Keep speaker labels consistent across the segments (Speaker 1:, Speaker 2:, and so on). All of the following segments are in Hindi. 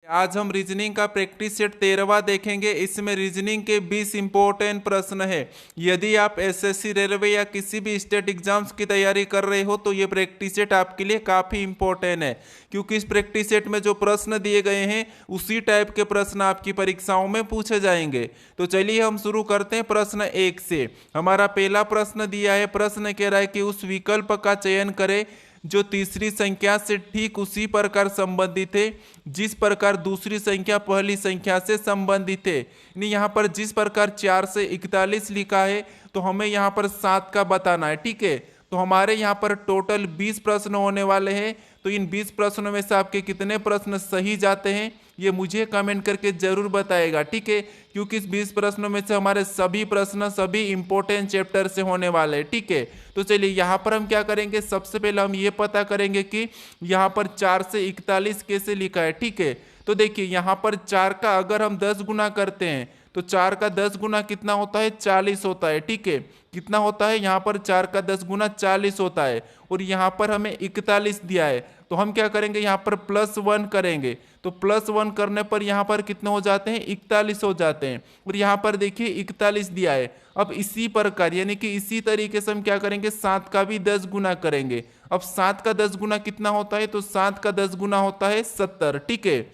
Speaker 1: आज हम रीजनिंग का प्रैक्टिस सेट 13वां देखेंगे। इसमें रीजनिंग के 20 इंपॉर्टेंट प्रश्न है। यदि आप एसएससी रेलवे या किसी भी स्टेट एग्जाम्स की तैयारी कर रहे हो तो ये प्रैक्टिस सेट आपके लिए काफ़ी इंपॉर्टेंट है, क्योंकि इस प्रैक्टिस सेट में जो प्रश्न दिए गए हैं उसी टाइप के प्रश्न आपकी परीक्षाओं में पूछे जाएंगे। तो चलिए हम शुरू करते हैं प्रश्न 1 से। हमारा पहला प्रश्न दिया है। प्रश्न कह रहा है कि उस विकल्प का चयन करें जो तीसरी संख्या से ठीक उसी प्रकार संबंधित है जिस प्रकार दूसरी संख्या पहली संख्या से संबंधित है। यानी यहाँ पर जिस प्रकार 4 से 41 लिखा है तो हमें यहाँ पर 7 का बताना है। ठीक है, तो हमारे यहाँ पर टोटल 20 प्रश्न होने वाले हैं। तो इन 20 प्रश्नों में से आपके कितने प्रश्न सही जाते हैं ये मुझे कमेंट करके जरूर बताएगा। ठीक है, क्योंकि इस 20 प्रश्नों में से हमारे सभी प्रश्न सभी इंपॉर्टेंट चैप्टर से होने वाले हैं। ठीक है, तो चलिए यहाँ पर हम क्या करेंगे, सबसे पहले हम ये पता करेंगे कि यहाँ पर 4 से 41 कैसे लिखा है। ठीक है, तो देखिए यहाँ पर 4 का अगर हम 10 गुना करते हैं तो 4 का 10 गुना कितना होता है, 40 होता है। ठीक है, कितना होता है यहाँ पर 4 का 10 गुना 40 होता है, और यहाँ पर हमें 41 दिया है। तो हम क्या करेंगे, यहाँ पर +1 करेंगे। तो +1 करने पर यहाँ पर कितने हो जाते हैं, 41 हो जाते हैं। और यहाँ पर देखिए 41 दिया है। अब इसी प्रकार यानी कि इसी तरीके से हम क्या करेंगे, 7 का भी 10 गुना करेंगे। अब 7 का 10 गुना कितना होता है, तो 7 का 10 गुना होता है 70। ठीक है,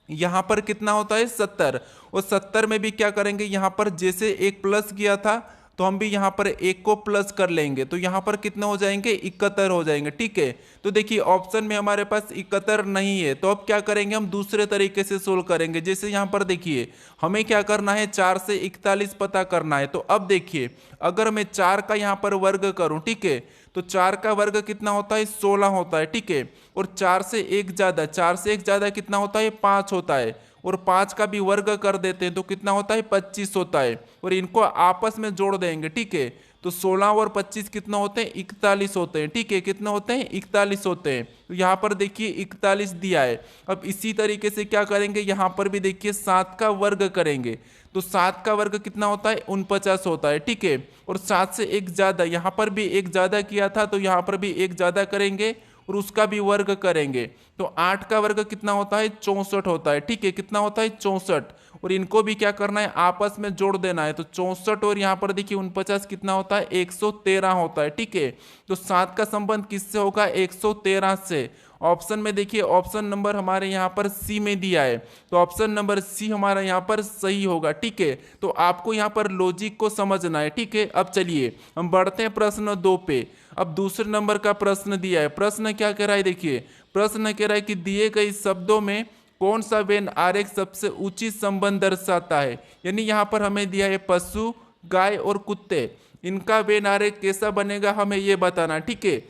Speaker 1: यहाँ पर कितना होता है 70। और 70 में भी क्या करेंगे, यहाँ पर जैसे एक प्लस किया था तो हम भी यहाँ पर एक को प्लस कर लेंगे। तो यहाँ पर कितने हो जाएंगे, 71 हो जाएंगे। ठीक है, तो देखिए ऑप्शन में हमारे पास 71 नहीं है, तो अब क्या करेंगे, हम दूसरे तरीके से सोल्व करेंगे। जैसे यहाँ पर देखिए हमें क्या करना है, 4 से 41 पता करना है। तो अब देखिए अगर मैं 4 का यहाँ पर वर्ग करूँ, ठीक है, तो 4 का वर्ग कितना होता है, 16 होता है। ठीक है, और 4 से 1 ज्यादा, 4 से 1 ज्यादा कितना होता है, 5 होता है। और 5 का भी वर्ग कर देते हैं तो कितना होता है, 25 होता है। और इनको आपस में जोड़ देंगे। ठीक है, तो 16 और 25 कितना होते हैं, 41 होते हैं। ठीक है, कितना होते हैं, 41 होते हैं। तो यहाँ पर देखिए 41 दिया है। अब इसी तरीके से क्या करेंगे, यहाँ पर भी देखिए 7 का वर्ग करेंगे। तो 7 का वर्ग कितना होता है, 49 होता है। ठीक है, और 7 से 1 ज्यादा, यहाँ पर भी 1 ज्यादा किया था तो यहाँ पर भी 1 ज्यादा करेंगे और उसका भी वर्ग करेंगे। तो 8 का वर्ग कितना होता है, 64 होता है। ठीक है, कितना होता है, 64। और इनको भी क्या करना है, आपस में जोड़ देना है। तो 64 और यहाँ पर देखिए 49 कितना होता है, 113 होता है। ठीक है, तो 7 का संबंध किससे होगा, 113 से। ऑप्शन में देखिए ऑप्शन नंबर हमारे यहाँ पर सी में दिया है, तो ऑप्शन नंबर सी हमारा यहाँ पर सही होगा। ठीक है, तो आपको यहाँ पर लॉजिक को समझना है। ठीक है, अब चलिए हम बढ़ते हैं प्रश्न 2 पे। अब दूसरे नंबर का प्रश्न दिया है। प्रश्न क्या कह रहा है, देखिए प्रश्न कह रहा है कि दिए गए शब्दों में कौन सा वेन आरेख सबसे उचित संबंध दर्शाता है। यानी यहाँ पर हमें दिया है पशु, गाय और कुत्ते, इनका वेन आरेख कैसा बनेगा हमें ये बताना। ठीक है,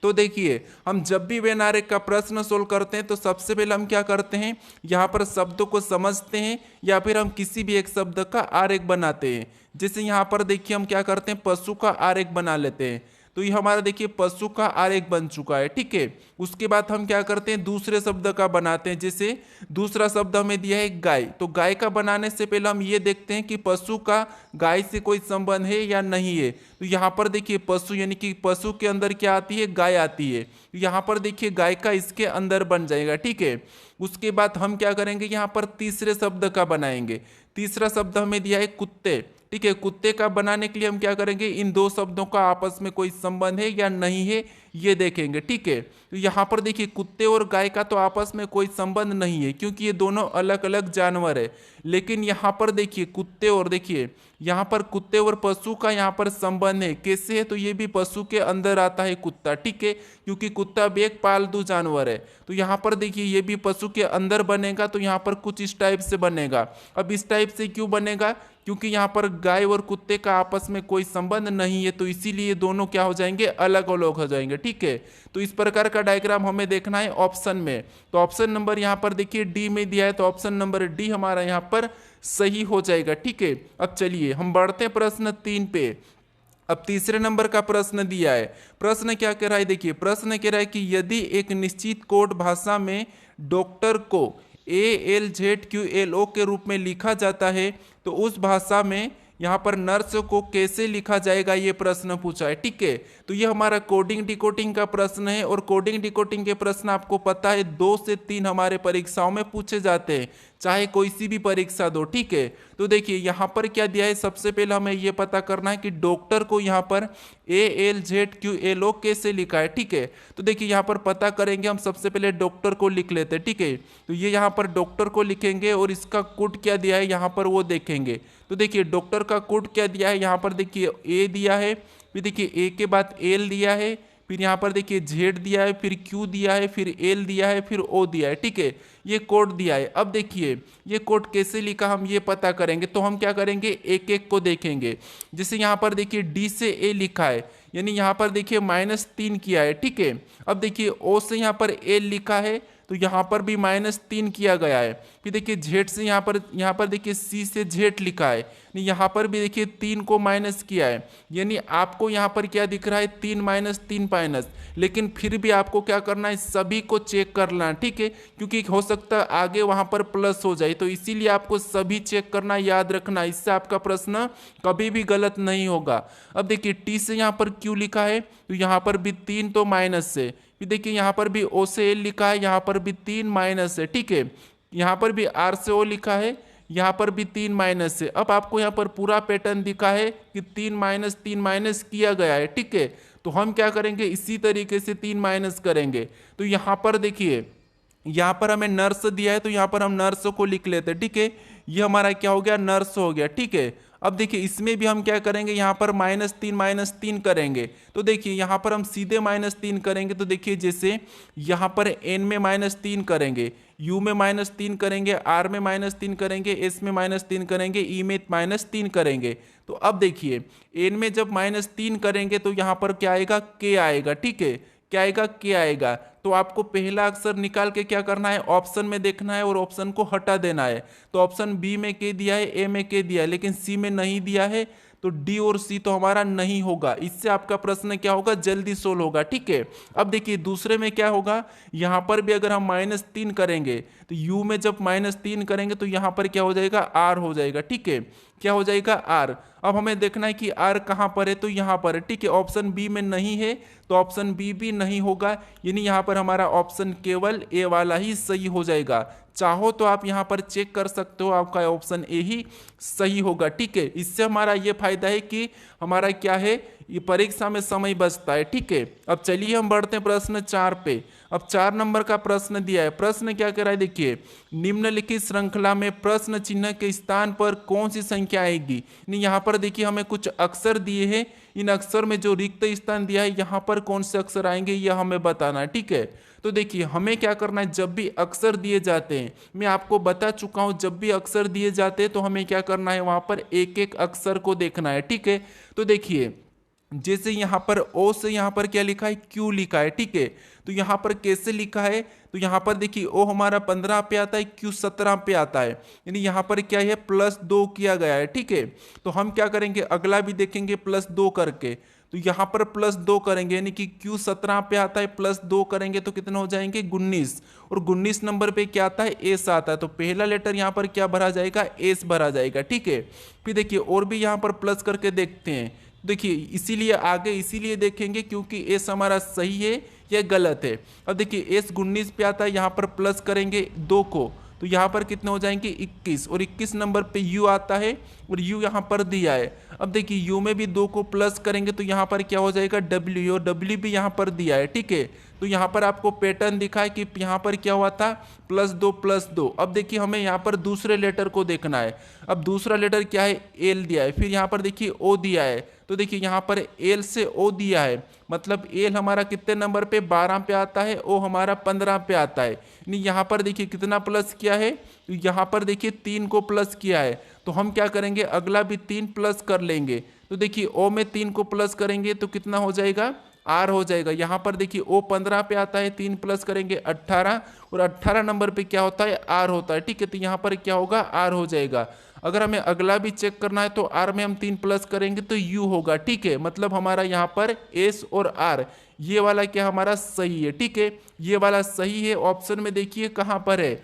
Speaker 1: तो देखिए हम जब भी वेन आरेख का प्रश्न सोल्व करते हैं तो सबसे पहले हम क्या करते हैं, यहाँ पर शब्दों को समझते हैं या फिर हम किसी भी एक शब्द का आरेख बनाते हैं। जैसे यहाँ पर देखिए हम क्या करते हैं, पशु का आरेख बना लेते हैं। तो ये हमारा देखिए पशु का आरेख बन चुका है। ठीक है, उसके बाद हम क्या करते हैं, दूसरे शब्द का बनाते हैं। जैसे दूसरा शब्द हमें दिया है गाय, तो गाय का बनाने से पहले हम ये देखते हैं कि पशु का गाय से कोई संबंध है या नहीं है। तो यहाँ पर देखिए पशु यानी कि पशु के अंदर क्या आती है, गाय आती है। तो यहाँ पर देखिए गाय का इसके अंदर बन जाएगा। ठीक है, उसके बाद हम क्या करेंगे, यहाँ पर तीसरे शब्द का बनाएंगे। तीसरा शब्द हमें दिया है कुत्ते। ठीक है, कुत्ते का बनाने के लिए हम क्या करेंगे, इन दो शब्दों का आपस में कोई संबंध है या नहीं है ये देखेंगे। ठीक है, तो यहाँ पर देखिए कुत्ते और गाय का तो आपस में कोई संबंध नहीं है क्योंकि ये दोनों अलग अलग जानवर है। लेकिन यहाँ पर देखिए कुत्ते और देखिए यहाँ पर कुत्ते और पशु का यहाँ पर संबंध है। कैसे है, तो ये भी पशु के अंदर आता है कुत्ता। ठीक है, क्योंकि कुत्ता भी एक पालतू जानवर है। तो यहाँ पर देखिए ये भी पशु के अंदर बनेगा, तो यहाँ पर कुछ इस टाइप से बनेगा। अब इस टाइप से क्यों बनेगा, क्योंकि यहाँ पर गाय और कुत्ते का आपस में कोई संबंध नहीं है, तो इसीलिए दोनों क्या हो जाएंगे, अलग अलग हो जाएंगे। ठीक है, तो इस प्रकार का डायग्राम हमें देखना है ऑप्शन में। तो ऑप्शन नंबर यहाँ पर देखिए डी में दिया है, तो ऑप्शन नंबर डी हमारा यहाँ पर सही हो जाएगा। ठीक है, अब चलिए हम बढ़ते हैं प्रश्न 3 पे। अब तीसरे नंबर का प्रश्न दिया है। प्रश्न क्या कह रहा है, देखिए प्रश्न कह रहा है कि यदि एक निश्चित कोड भाषा में डॉक्टर को ALZQLO के रूप में लिखा जाता है तो उस भाषा में यहाँ पर नर्स को कैसे लिखा जाएगा ये प्रश्न पूछा है। ठीक है, तो ये हमारा कोडिंग डिकोडिंग का प्रश्न है और कोडिंग डिकोडिंग के प्रश्न आपको पता है 2 से 3 हमारे परीक्षाओं में पूछे जाते हैं, चाहे कोई सी भी परीक्षा दो। ठीक है, तो देखिए यहाँ पर क्या दिया है, सबसे पहले हमें ये पता करना है कि डॉक्टर को यहाँ पर ALZQLO कैसे लिखा है। ठीक है, तो देखिए यहाँ पर पता करेंगे हम, सबसे पहले डॉक्टर को लिख लेते हैं। ठीक है, तो ये यहाँ पर डॉक्टर को लिखेंगे और इसका कोड क्या दिया है यहाँ पर वो देखेंगे। तो देखिए डॉक्टर का कोड क्या दिया है, यहाँ पर देखिए A दिया है, फिर देखिए A के बाद L दिया है, फिर यहाँ पर देखिए Z दिया है, फिर Q दिया है, फिर L दिया है, फिर O दिया है। ठीक है, ये कोड दिया है। अब देखिए ये कोड कैसे लिखा हम ये पता करेंगे, तो हम क्या करेंगे, एक एक को देखेंगे। जैसे यहाँ पर देखिए D से A लिखा है, यानी यहाँ पर देखिए -3 किया है। ठीक है, अब देखिए O से यहाँ पर L लिखा है, तो यहाँ पर भी -3 किया गया है। फिर देखिए Z से यहाँ पर देखिए C से Z लिखा है, यहाँ पर भी देखिए 3 को माइनस किया है। यानी आपको यहाँ पर क्या दिख रहा है, 3 -3 माइनस, लेकिन फिर भी आपको क्या करना है, सभी को चेक करना है। ठीक है, क्योंकि हो सकता है आगे वहाँ पर प्लस हो जाए, तो इसीलिए आपको सभी चेक करना, याद रखना, इससे आपका प्रश्न कभी भी गलत नहीं होगा। अब देखिए T से यहाँ पर Q लिखा है, तो यहाँ पर भी 3 तो माइनस से, फिर देखिए यहाँ पर भी O से L लिखा है, यहाँ पर भी 3 माइनस है। ठीक है, यहाँ पर भी R से O लिखा है, यहाँ पर भी 3 माइनस से। अब आपको यहाँ पर पूरा पैटर्न दिखा है कि 3 माइनस किया गया है। ठीक है, तो हम क्या करेंगे, इसी तरीके से 3 माइनस करेंगे। तो यहाँ पर देखिए यहाँ पर हमें नर्स दिया है, तो यहाँ पर हम नर्स को लिख लेते हैं। ठीक है, ये हमारा क्या हो गया, नर्स हो गया। ठीक है, अब देखिए इसमें भी हम क्या करेंगे, यहाँ पर -3 करेंगे। तो देखिए यहाँ पर हम सीधे -3 करेंगे, तो देखिए जैसे यहाँ पर N में -3 करेंगे, U में -3 करेंगे, R में -3 करेंगे, S में -3 करेंगे, E में -3 करेंगे। तो अब देखिए N में जब -3 करेंगे तो यहाँ पर क्या आएगा, K आएगा। ठीक है, क्या आएगा, K आएगा। तो आपको पहला अक्षर निकाल के क्या करना है, ऑप्शन में देखना है और ऑप्शन को हटा देना है। तो ऑप्शन बी में K दिया है, A में K दिया है, लेकिन C में नहीं दिया है, तो D और C तो हमारा नहीं होगा। इससे आपका प्रश्न क्या होगा, जल्दी सोल्व होगा। ठीक है, अब देखिए दूसरे में क्या होगा, यहाँ पर भी अगर हम -3 करेंगे तो U में जब -3 करेंगे तो यहाँ पर क्या हो जाएगा, R हो जाएगा। ठीक है, क्या हो जाएगा, R। अब हमें देखना है कि R कहाँ पर है, तो यहाँ पर है। ठीक है, ऑप्शन बी में नहीं है, तो ऑप्शन बी भी नहीं होगा, यानी यहाँ पर हमारा ऑप्शन केवल ए वाला ही सही हो जाएगा। चाहो तो आप यहाँ पर चेक कर सकते हो, आपका ऑप्शन ए ही सही होगा। ठीक है, इससे हमारा ये फायदा है कि हमारा क्या है, ये परीक्षा में समय बचता है। ठीक है, अब चलिए हम बढ़ते हैं प्रश्न 4 पे। अब 4 नंबर का प्रश्न दिया है। प्रश्न क्या कह रहा है, देखिए निम्नलिखित श्रृंखला में प्रश्न चिन्ह के स्थान पर कौन सी संख्या आएगी। यहाँ पर देखिए हमें कुछ अक्षर दिए हैं, इन अक्षर में जो रिक्त स्थान दिया है यहाँ पर कौन से अक्षर आएंगे यह हमें बताना है। ठीक है, तो देखिए हमें क्या करना है, जब भी अक्षर दिए जाते हैं, मैं आपको बता चुका हूं, जब भी अक्षर दिए जाते हैं तो हमें क्या करना है, वहां पर एक एक अक्षर को देखना है। ठीक है, तो देखिए जैसे यहाँ पर O से यहाँ पर क्या लिखा है, Q लिखा है। ठीक है, तो यहाँ पर कैसे लिखा है, तो यहाँ पर देखिए O हमारा 15 पे आता है, Q 17 पे आता है, यानी यहाँ पर क्या है, +2 किया गया है। ठीक है, तो हम क्या करेंगे, अगला भी देखेंगे +2 करके, तो यहाँ पर +2 करेंगे, यानी कि Q 17 पे आता है, +2 करेंगे तो कितने हो जाएंगे, 19, और 19 नंबर पे क्या आता है, S आता है, तो पहला लेटर यहाँ पर क्या भरा जाएगा, S भरा जाएगा। ठीक है, फिर देखिए और भी यहाँ पर प्लस करके देखते हैं। देखिए इसीलिए आगे इसीलिए देखेंगे क्योंकि एस हमारा सही है या गलत है। अब देखिए एस 19 पे आता है, यहाँ पर प्लस करेंगे 2 को, तो यहाँ पर कितने हो जाएंगे 21, और 21 नंबर पे यू आता है और यू यहाँ पर दिया है। अब देखिए यू में भी 2 को प्लस करेंगे तो यहाँ पर क्या हो जाएगा डब्ल्यू, और डब्ल्यू भी यहाँ पर दिया है। ठीक है, तो यहाँ पर आपको पैटर्न दिखा है कि यहाँ पर क्या हुआ था +2 अब देखिए हमें यहाँ पर दूसरे लेटर को देखना है। अब दूसरा लेटर क्या है, एल दिया है, फिर यहाँ पर देखिए ओ दिया है, तो देखिए यहाँ पर एल से ओ दिया है, मतलब एल हमारा कितने नंबर पे 12 पे आता है, ओ हमारा 15 पे आता है। यानी यहाँ पर देखिए कितना प्लस किया है, तो यहाँ पर देखिए 3 को प्लस किया है, तो हम क्या करेंगे अगला भी 3 प्लस कर लेंगे। तो देखिए ओ में 3 को प्लस करेंगे तो कितना हो जाएगा, आर हो जाएगा। यहाँ पर देखिए ओ 15 पे आता है, 3 प्लस करेंगे 18, और 18 नंबर पे क्या होता है, आर होता है। ठीक है, तो यहाँ पर क्या होगा, आर हो जाएगा। अगर हमें अगला भी चेक करना है तो आर में हम 3 प्लस करेंगे तो यू होगा। ठीक है, मतलब हमारा यहाँ पर एस और आर ये वाला क्या हमारा सही है। ठीक है, ये वाला सही है। ऑप्शन में देखिए कहाँ पर है,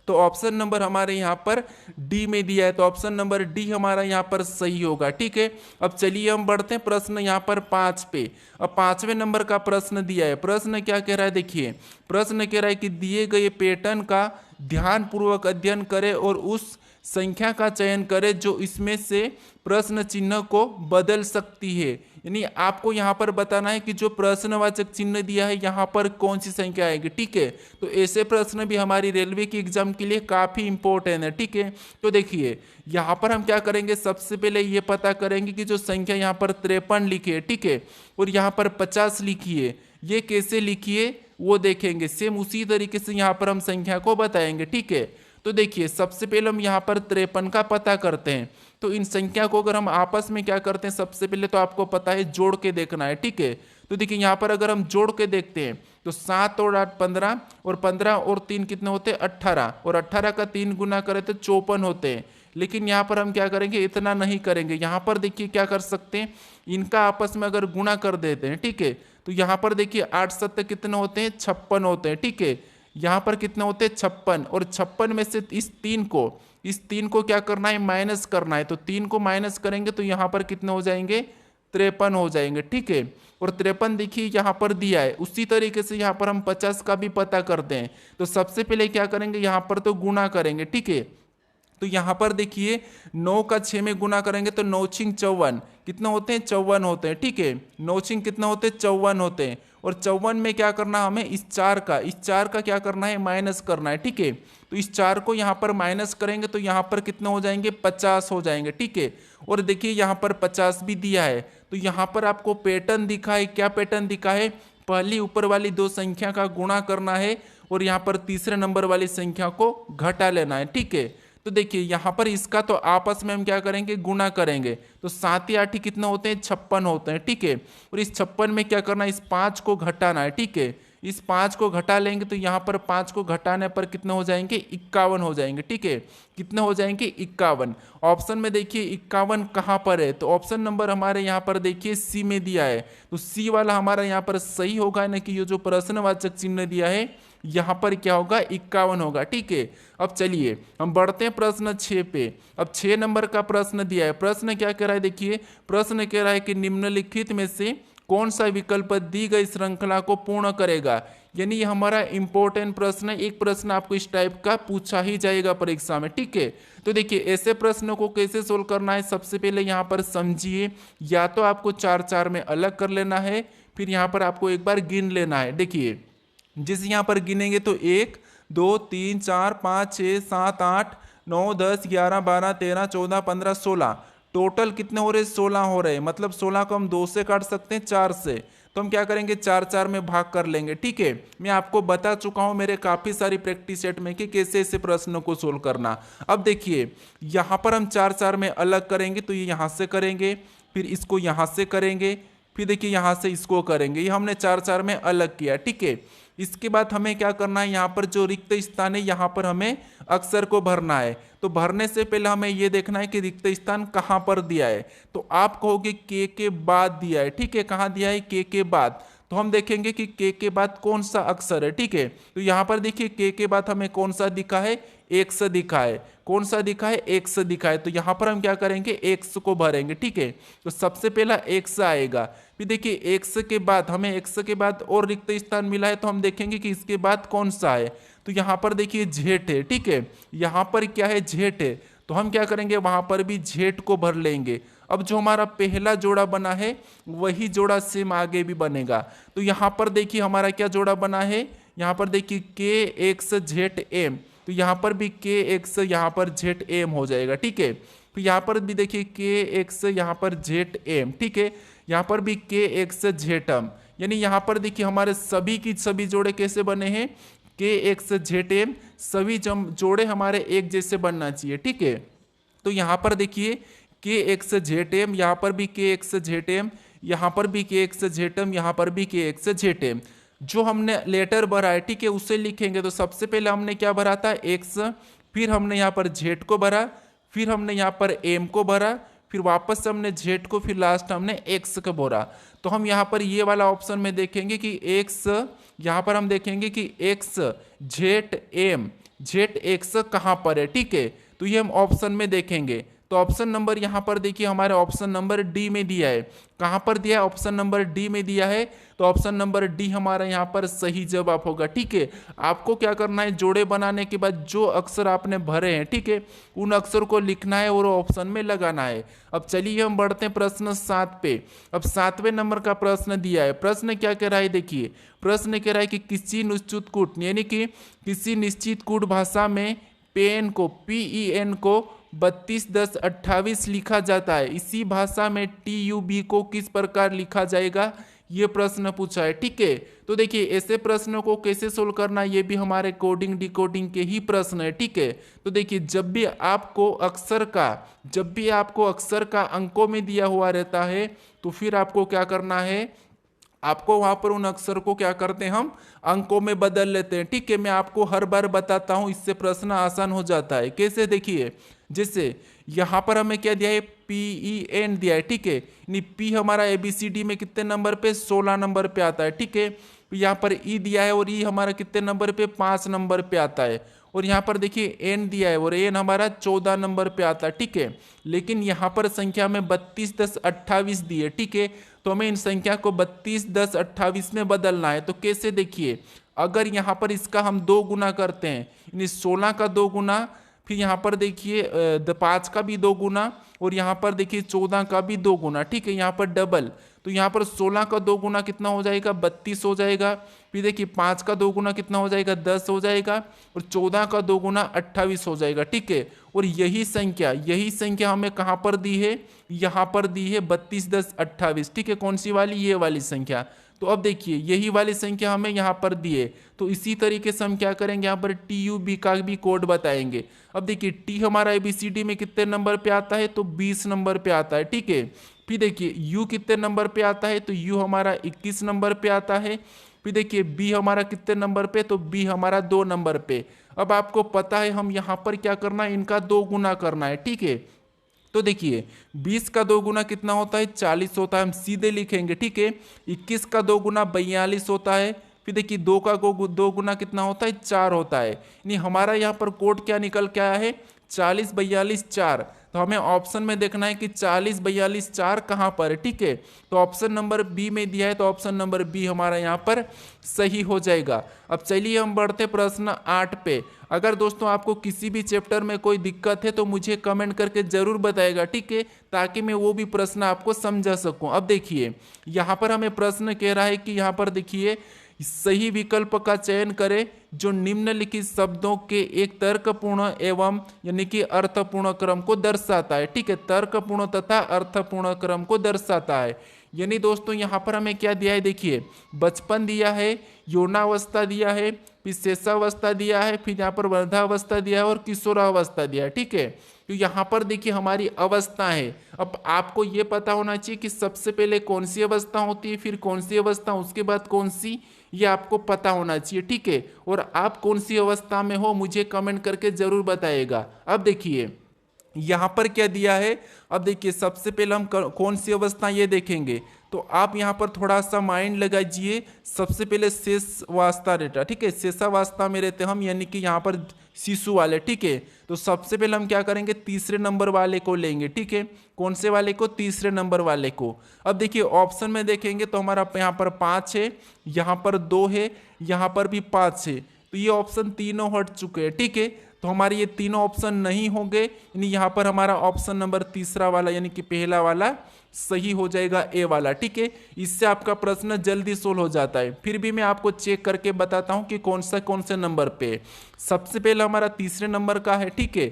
Speaker 1: तो ऑप्शन नंबर हमारे यहाँ पर डी में दिया है, तो ऑप्शन नंबर डी हमारा यहाँ पर सही होगा। ठीक है, अब चलिए हम बढ़ते हैं प्रश्न यहाँ पर 5 पे। अब 5वें नंबर का प्रश्न दिया है। प्रश्न क्या कह रहा है, देखिए प्रश्न कह रहा है कि दिए गए पैटर्न का ध्यानपूर्वक अध्ययन करें और उस संख्या का चयन करें जो इसमें से प्रश्न चिन्ह को बदल सकती है। यानी आपको यहाँ पर बताना है कि जो प्रश्नवाचक चिन्ह दिया है यहाँ पर कौन सी संख्या आएगी। ठीक है, तो ऐसे प्रश्न भी हमारी रेलवे की एग्जाम के लिए काफ़ी इंपॉर्टेंट है। ठीक है, तो देखिए यहाँ पर हम क्या करेंगे, सबसे पहले ये पता करेंगे कि जो संख्या यहाँ पर 53 लिखी है, ठीक है, और यहाँ पर 50 लिखी है, ये कैसे लिखी है वो देखेंगे। सेम उसी तरीके से यहाँ पर हम संख्या को बताएंगे। ठीक है, तो देखिए सबसे पहले हम यहाँ पर 53 का पता करते हैं। तो इन संख्या को अगर हम आपस में क्या करते हैं, सबसे पहले तो आपको पता है जोड़ के देखना है। ठीक है, तो देखिए यहाँ पर अगर हम जोड़ के देखते हैं तो 7 और 8 15, और 15 और 3 कितने होते हैं 18, और 18 का 3 गुना करें तो 54 होते हैं। लेकिन यहाँ पर हम क्या करेंगे, इतना नहीं करेंगे। यहाँ पर देखिए क्या कर सकते हैं, इनका आपस में अगर गुणा कर देते हैं। ठीक है, तो यहाँ पर देखिए 8 7 कितने होते हैं 56 होते हैं। ठीक है, यहाँ पर कितने होते हैं 56, और 56 में से इस तीन को क्या करना है, माइनस करना है। तो 3 को माइनस करेंगे तो यहाँ पर कितने हो जाएंगे 53 हो जाएंगे। ठीक है, और 53 देखिए यहाँ पर दिया है। उसी तरीके से यहाँ पर हम 50 का भी पता करते हैं। तो सबसे पहले क्या करेंगे, यहाँ पर तो गुणा करेंगे। ठीक है, तो यहाँ पर देखिए 9 का 6 में गुना करेंगे तो 9 छिंग 54 कितने होते हैं 54 होते हैं। ठीक है, 9 छिंग कितने होते हैं 54 होते हैं, और 54 में क्या करना हमें, इस 4 का क्या करना है, माइनस करना है। ठीक है, तो इस 4 को यहाँ पर माइनस करेंगे तो यहाँ पर कितने हो जाएंगे 50 हो जाएंगे। ठीक है, और देखिए यहाँ पर 50 भी दिया है। तो यहाँ पर आपको पैटर्न दिखा है, क्या पैटर्न दिखा है, पहली ऊपर वाली दो संख्या का गुणा करना है और यहाँ पर तीसरे नंबर वाली संख्या को घटा लेना है। ठीक है, तो देखिए यहाँ पर इसका तो आपस में हम क्या करेंगे, गुणा करेंगे। तो 7 या 8 कितने होते हैं 56 होते हैं। ठीक है, और इस 56 में क्या करना है, इस 5 को घटाना है। ठीक है, इस 5 को घटा लेंगे तो यहाँ पर 5 को घटाने पर कितने हो जाएंगे 51 हो जाएंगे। ठीक है, कितने हो जाएंगे 51। ऑप्शन में देखिए 51 कहाँ पर है, तो ऑप्शन नंबर हमारे यहाँ पर देखिए सी में दिया है। तो सी वाला हमारा यहाँ पर सही होगा ना, कि ये जो प्रश्नवाचक चिन्ह दिया है यहाँ पर क्या होगा 51 होगा। ठीक है, अब चलिए हम बढ़ते हैं प्रश्न 6 पे। अब 6 नंबर का प्रश्न दिया है। प्रश्न क्या कह रहा है, देखिए प्रश्न कह रहा है कि निम्नलिखित में से कौन सा विकल्प दी गई श्रृंखला को पूर्ण करेगा। यानी ये हमारा इंपॉर्टेंट प्रश्न है। एक प्रश्न आपको इस टाइप का पूछा ही जाएगा परीक्षा में। ठीक है, तो देखिए ऐसे प्रश्नों को कैसे सोल्व करना है, सबसे पहले यहाँ पर समझिए, या तो आपको 4 4 में अलग कर लेना है, फिर यहाँ पर आपको एक बार गिन लेना है। देखिए जिस यहाँ पर गिनेंगे तो 1 2 3 4 5 6 7 8 9 10 11 12 13 14 15 16, टोटल कितने हो रहे 16 हो रहे। मतलब 16 को हम 2 से काट सकते हैं 4 से, तो हम क्या करेंगे 4 4 में भाग कर लेंगे। ठीक है, मैं आपको बता चुका हूं मेरे काफ़ी सारी प्रैक्टिस सेट में कि कैसे ऐसे प्रश्नों को सोल्व करना। अब देखिए यहाँ पर हम 4 4 में अलग करेंगे, तो ये यहाँ से करेंगे, फिर इसको यहाँ से करेंगे, फिर देखिए यहाँ से इसको करेंगे। ये हमने 4 4 में अलग किया। ठीक है, इसके बाद हमें क्या करना है, यहाँ पर जो रिक्त स्थान है यहाँ पर हमें अक्षर को भरना है। तो भरने से पहले हमें ये देखना है कि रिक्त स्थान कहाँ पर दिया है। तो आप कहोगे के बाद दिया है। ठीक है, कहाँ दिया है के बाद। तो हम देखेंगे कि के बाद कौन सा अक्षर है। ठीक है, तो यहाँ पर देखिए के बाद हमें कौन सा दिखा है, एक्स दिखा है। कौन सा दिखा है, एक्स दिखा है। तो यहाँ पर हम क्या करेंगे, एक्स को भरेंगे। ठीक है, तो सबसे पहला एक्स आएगा। फिर देखिए एक्स के बाद हमें एक्स के बाद और रिक्त स्थान मिला है, तो हम देखेंगे कि इसके बाद कौन सा है। तो यहाँ पर देखिए जेठ है। ठीक है, यहाँ पर क्या है, जेठ है। तो हम क्या करेंगे, वहाँ पर भी जेठ को भर लेंगे। अब जो हमारा पहला जोड़ा बना है वही जोड़ा सेम आगे भी बनेगा। तो यहाँ पर देखिए हमारा क्या जोड़ा बना है, यहाँ पर देखिए के एक्स जेड एम, तो यहाँ पर भी के एक्स यहाँ पर जेड एम हो जाएगा। ठीक है, फिर यहाँ पर भी देखिए के एक्स यहाँ पर जेड एम। ठीक है, यहाँ पर भी के एक्स जेड एम, यानी यहाँ पर देखिए हमारे सभी की सभी जोड़े कैसे बने हैं, के एक्स जेड एम, सभी जोड़े हमारे एक जैसे बनना चाहिए। ठीक है, तो यहाँ पर देखिए के एक्स जेड एम, यहाँ पर भी के एक्स जेड एम, यहाँ पर भी के एक्स जेड एम, यहाँ पर भी के एक्स जेड एम। जो हमने लेटर भरा है, ठीक है, उसे लिखेंगे। तो सबसे पहले हमने क्या भरा था, एक्स, फिर हमने यहाँ पर जेड को भरा, फिर हमने यहाँ पर एम को भरा, फिर वापस से हमने जेड को, फिर लास्ट हमने एक्स को भरा। तो हम यहाँ पर ये वाला ऑप्शन में देखेंगे कि एक्स, यहाँ पर हम देखेंगे कि X Z M, Z X कहाँ पर है, ठीक है। तो ये हम ऑप्शन में देखेंगे। तो ऑप्शन नंबर यहाँ पर देखिए हमारे ऑप्शन नंबर डी में दिया है। कहाँ पर दिया है, ऑप्शन नंबर डी में दिया है। तो ऑप्शन नंबर डी हमारा यहाँ पर सही जवाब होगा, ठीक है। आपको क्या करना है, जोड़े बनाने के बाद जो अक्षर आपने भरे हैं, ठीक है, उन अक्षर को लिखना है और ऑप्शन में लगाना है। अब चलिए हम बढ़ते हैं प्रश्न 7 पे। अब 7वें नंबर का प्रश्न दिया है। प्रश्न क्या कह रहा है, देखिए प्रश्न कह रहा है कि किसी निश्चित कूट यानी कि किसी निश्चित कूट भाषा में पेन को PEN को 321028 लिखा जाता है। इसी भाषा में TUB को किस प्रकार लिखा जाएगा, ये प्रश्न पूछा है, ठीक है। तो देखिए ऐसे प्रश्नों को कैसे सोल्व करना, ये भी हमारे कोडिंग डिकोडिंग के ही प्रश्न है, ठीक है। तो देखिए जब भी आपको अक्षर का अंकों में दिया हुआ रहता है तो फिर आपको क्या करना है, आपको वहां पर उन अक्षर को क्या करते हैं, हम अंकों में बदल लेते हैं, ठीक है। मैं आपको हर बार बताता हूं, इससे प्रश्न आसान हो जाता है। कैसे, देखिए जैसे यहां पर हमें क्या दिया है, PEN दिया है, ठीक है। यानी P हमारा ABCD में कितने नंबर पे, 16 नंबर पे आता है, ठीक है। यहाँ पर E दिया है और E हमारा कितने नंबर पे, 5 नंबर पे आता है। और यहाँ पर देखिए N दिया है और N हमारा 14 नंबर पे आता है, ठीक है। लेकिन यहाँ पर संख्या में 321028 दी है, ठीक है। तो हमें इन संख्या को 321028 में बदलना है। तो कैसे, देखिए अगर यहाँ पर इसका हम 2 गुना करते हैं, यानी 16 का 2 गुना, फिर यहाँ पर देखिए 5 का भी 2 गुना, और यहाँ पर देखिए 14 का भी 2 गुना, ठीक है। यहाँ पर डबल, तो यहाँ पर 16 का 2 गुना कितना हो जाएगा, 32 हो जाएगा। फिर देखिए 5 का 2 गुना कितना हो जाएगा, 10 हो जाएगा। और 14 का 2 गुना 28 हो जाएगा, ठीक है। और यही संख्या हमें कहाँ पर दी है, यहाँ पर दी है 321028, ठीक है। कौन सी वाली, ये वाली संख्या। तो अब देखिए यही वाली संख्या हमें यहाँ पर दी है। तो इसी तरीके से हम क्या करेंगे, यहाँ पर TUB का भी कोड बताएंगे। अब देखिए T हमारा ABCD में कितने नंबर पे आता है, तो 20 नंबर पे आता है, ठीक है। फिर देखिए U कितने नंबर पे आता है, तो U हमारा 21 नंबर पे आता है। फिर देखिए B हमारा कितने नंबर पे, तो B हमारा 2 नंबर पे। अब आपको पता है हम यहाँ पर क्या करना है, इनका 2 गुना करना है, ठीक है। तो देखिए 20 का 2 गुना कितना होता है, 40 होता है, हम सीधे लिखेंगे, ठीक है। 21 का 2 गुना 42 होता है। फिर देखिए 2 का 2 गुना कितना होता है, 4 होता है। यानी हमारा यहाँ पर कोड क्या निकल के आया है, 40 42 4। तो हमें ऑप्शन में देखना है कि 40 42 4 कहाँ पर है, ठीक है। तो ऑप्शन नंबर बी में दिया है, तो ऑप्शन नंबर बी हमारा यहाँ पर सही हो जाएगा। अब चलिए हम बढ़ते प्रश्न 8 पे। अगर दोस्तों आपको किसी भी चैप्टर में कोई दिक्कत है तो मुझे कमेंट करके जरूर बताएगा, ठीक है, ताकि मैं वो भी प्रश्न आपको समझा सकूं। अब देखिए यहाँ पर हमें प्रश्न कह रहा है कि यहाँ पर देखिए सही विकल्प का चयन करें जो निम्नलिखित शब्दों के एक तर्कपूर्ण एवं यानी कि अर्थपूर्ण क्रम को दर्शाता है, ठीक है। तर्कपूर्ण तथा अर्थपूर्ण क्रम को दर्शाता है। यानी दोस्तों यहाँ पर हमें क्या दिया है, देखिए बचपन दिया है, यौनावस्था दिया है, फिर शेषावस्था दिया है, फिर यहाँ पर वृद्धावस्था दिया है और किशोरावस्था दिया है, ठीक है। तो यहाँ पर देखिए हमारी अवस्था है। अब आपको ये पता होना चाहिए कि सबसे पहले कौन सी अवस्था होती है, फिर कौन सी अवस्था, उसके बाद कौन सी, ये आपको पता होना चाहिए, ठीक है। और आप कौन सी अवस्था में हो मुझे कमेंट करके जरूर बताइएगा। अब देखिए यहाँ पर क्या दिया है, अब देखिए सबसे पहले हम कौन सी अवस्था ये देखेंगे। तो आप यहाँ पर थोड़ा सा माइंड लगाइए। सबसे पहले शेषावस्था रहता, ठीक है। शेषावस्था में रहते हम, यानी कि यहाँ पर शिशु वाले, ठीक है। तो सबसे पहले हम क्या करेंगे, तीसरे नंबर वाले को लेंगे, ठीक है। कौन से वाले को, तीसरे नंबर वाले को। अब देखिए ऑप्शन में देखेंगे तो हमारा यहाँ पर 5 है, यहाँ पर 2 है, यहाँ पर भी 5 है। तो ये ऑप्शन तीनों हट चुके हैं, ठीक है। तो हमारे ये तीनों ऑप्शन नहीं होंगे, यानी यहाँ पर हमारा ऑप्शन नंबर तीसरा वाला यानी कि पहला वाला सही हो जाएगा, ए वाला, ठीक है। इससे आपका प्रश्न जल्दी सोल्व हो जाता है। फिर भी मैं आपको चेक करके बताता हूँ कि कौन से नंबर पे। सबसे पहले हमारा तीसरे नंबर का है, ठीक है।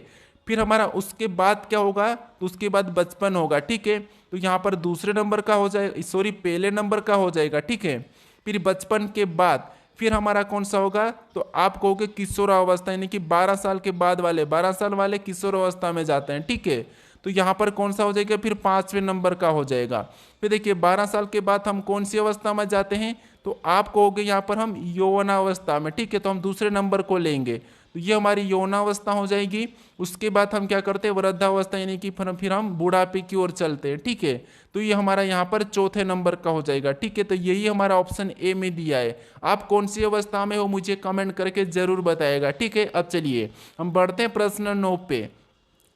Speaker 1: फिर हमारा उसके बाद क्या होगा, तो उसके बाद बचपन होगा, ठीक है। तो यहाँ पर दूसरे नंबर का हो जाएगा, सॉरी पहले नंबर का हो जाएगा, ठीक है। फिर बचपन के बाद फिर हमारा कौन सा होगा, तो आप कहोगे किशोरावस्था, यानी कि 12 साल के बाद वाले, 12 साल वाले किशोरावस्था में जाते हैं, ठीक है। तो यहाँ पर कौन सा हो जाएगा, फिर 5वें नंबर का हो जाएगा। फिर देखिए 12 साल के बाद हम कौन सी अवस्था में जाते हैं, तो आप कहोगे यहाँ पर हम यौवनावस्था में, ठीक है। तो हम दूसरे नंबर को लेंगे। तो ये हमारी यौनावस्था हो जाएगी। उसके बाद हम क्या करते हैं, वृद्धावस्था, यानी कि फिर हम बुढ़ापे की ओर चलते हैं। ठीक है, तो ये हमारा यहाँ पर चौथे नंबर का हो जाएगा। ठीक है, तो यही हमारा ऑप्शन ए में दिया है। आप कौन सी अवस्था में हो मुझे कमेंट करके जरूर बताएगा। ठीक है, अब चलिए हम बढ़ते हैं प्रश्न 9 पे।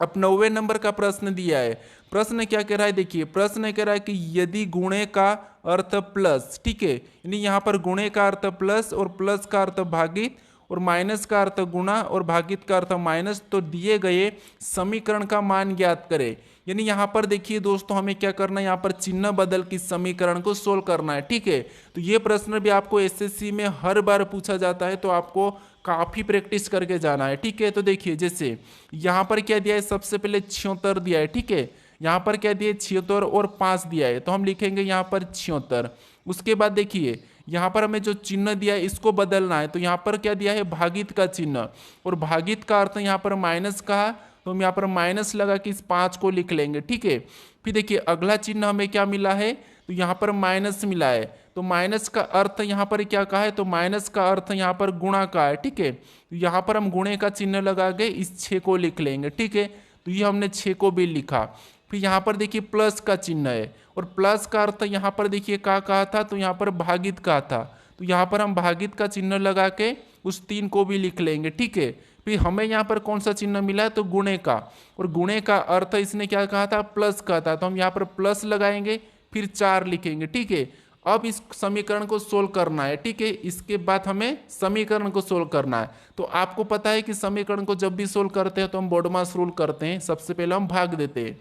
Speaker 1: अब 9वें नंबर का प्रश्न दिया है। प्रश्न क्या कह रहा है, देखिए प्रश्न कह रहा है कि यदि गुणे का अर्थ प्लस, ठीक है, यानी यहाँ पर गुणे का अर्थ प्लस और प्लस का अर्थ भागित और माइनस का अर्थ गुणा और भागित का अर्थ माइनस, तो दिए गए समीकरण का मान ज्ञात करें। यानी यहाँ पर देखिए दोस्तों हमें क्या करना है, यहाँ पर चिन्ह बदल के समीकरण को सोल्व करना है। ठीक है, तो ये प्रश्न भी आपको एसएससी में हर बार पूछा जाता है, तो आपको काफी प्रैक्टिस करके जाना है। ठीक है, तो देखिए जैसे यहाँ पर क्या दिया है, सबसे पहले 76 दिया है। ठीक है, यहाँ पर क्या दिया है, 76 और 5 दिया है, तो हम लिखेंगे यहाँ पर 76। उसके बाद देखिए यहाँ पर हमें जो चिन्ह दिया है इसको बदलना है, तो यहाँ पर क्या दिया है, भागित का चिन्ह, और भागित का अर्थ यहाँ पर माइनस का है, तो हम यहाँ पर माइनस लगा के इस 5 को लिख लेंगे। ठीक है, फिर देखिए अगला चिन्ह हमें क्या मिला है, तो यहाँ पर माइनस मिला है, तो माइनस का अर्थ यहाँ पर क्या कहा है, तो माइनस का अर्थ यहाँ पर गुणा का है। ठीक है, तो यहाँ पर हम गुणे का चिन्ह लगा के इस 6 को लिख लेंगे। ठीक है, तो ये हमने 6 को भी लिखा। फिर यहाँ पर देखिए प्लस का चिन्ह है, और प्लस का अर्थ यहाँ पर देखिए क्या कहा था, तो यहाँ पर भागित का था, तो यहाँ पर हम भागित का चिन्ह लगा के उस 3 को भी लिख लेंगे। ठीक है, फिर हमें यहाँ पर कौन सा चिन्ह मिला है, तो गुणे का, और गुणे का अर्थ इसने क्या कहा था, प्लस का था, तो हम यहाँ पर प्लस लगाएंगे, फिर 4 लिखेंगे। ठीक है, अब इस समीकरण को सोल्व करना है। ठीक है, इसके बाद हमें समीकरण को सोल्व करना है। तो आपको पता है कि समीकरण को जब भी सोल्व करते हैं तो हम बोडमास रूल करते हैं, सबसे पहले हम भाग देते हैं।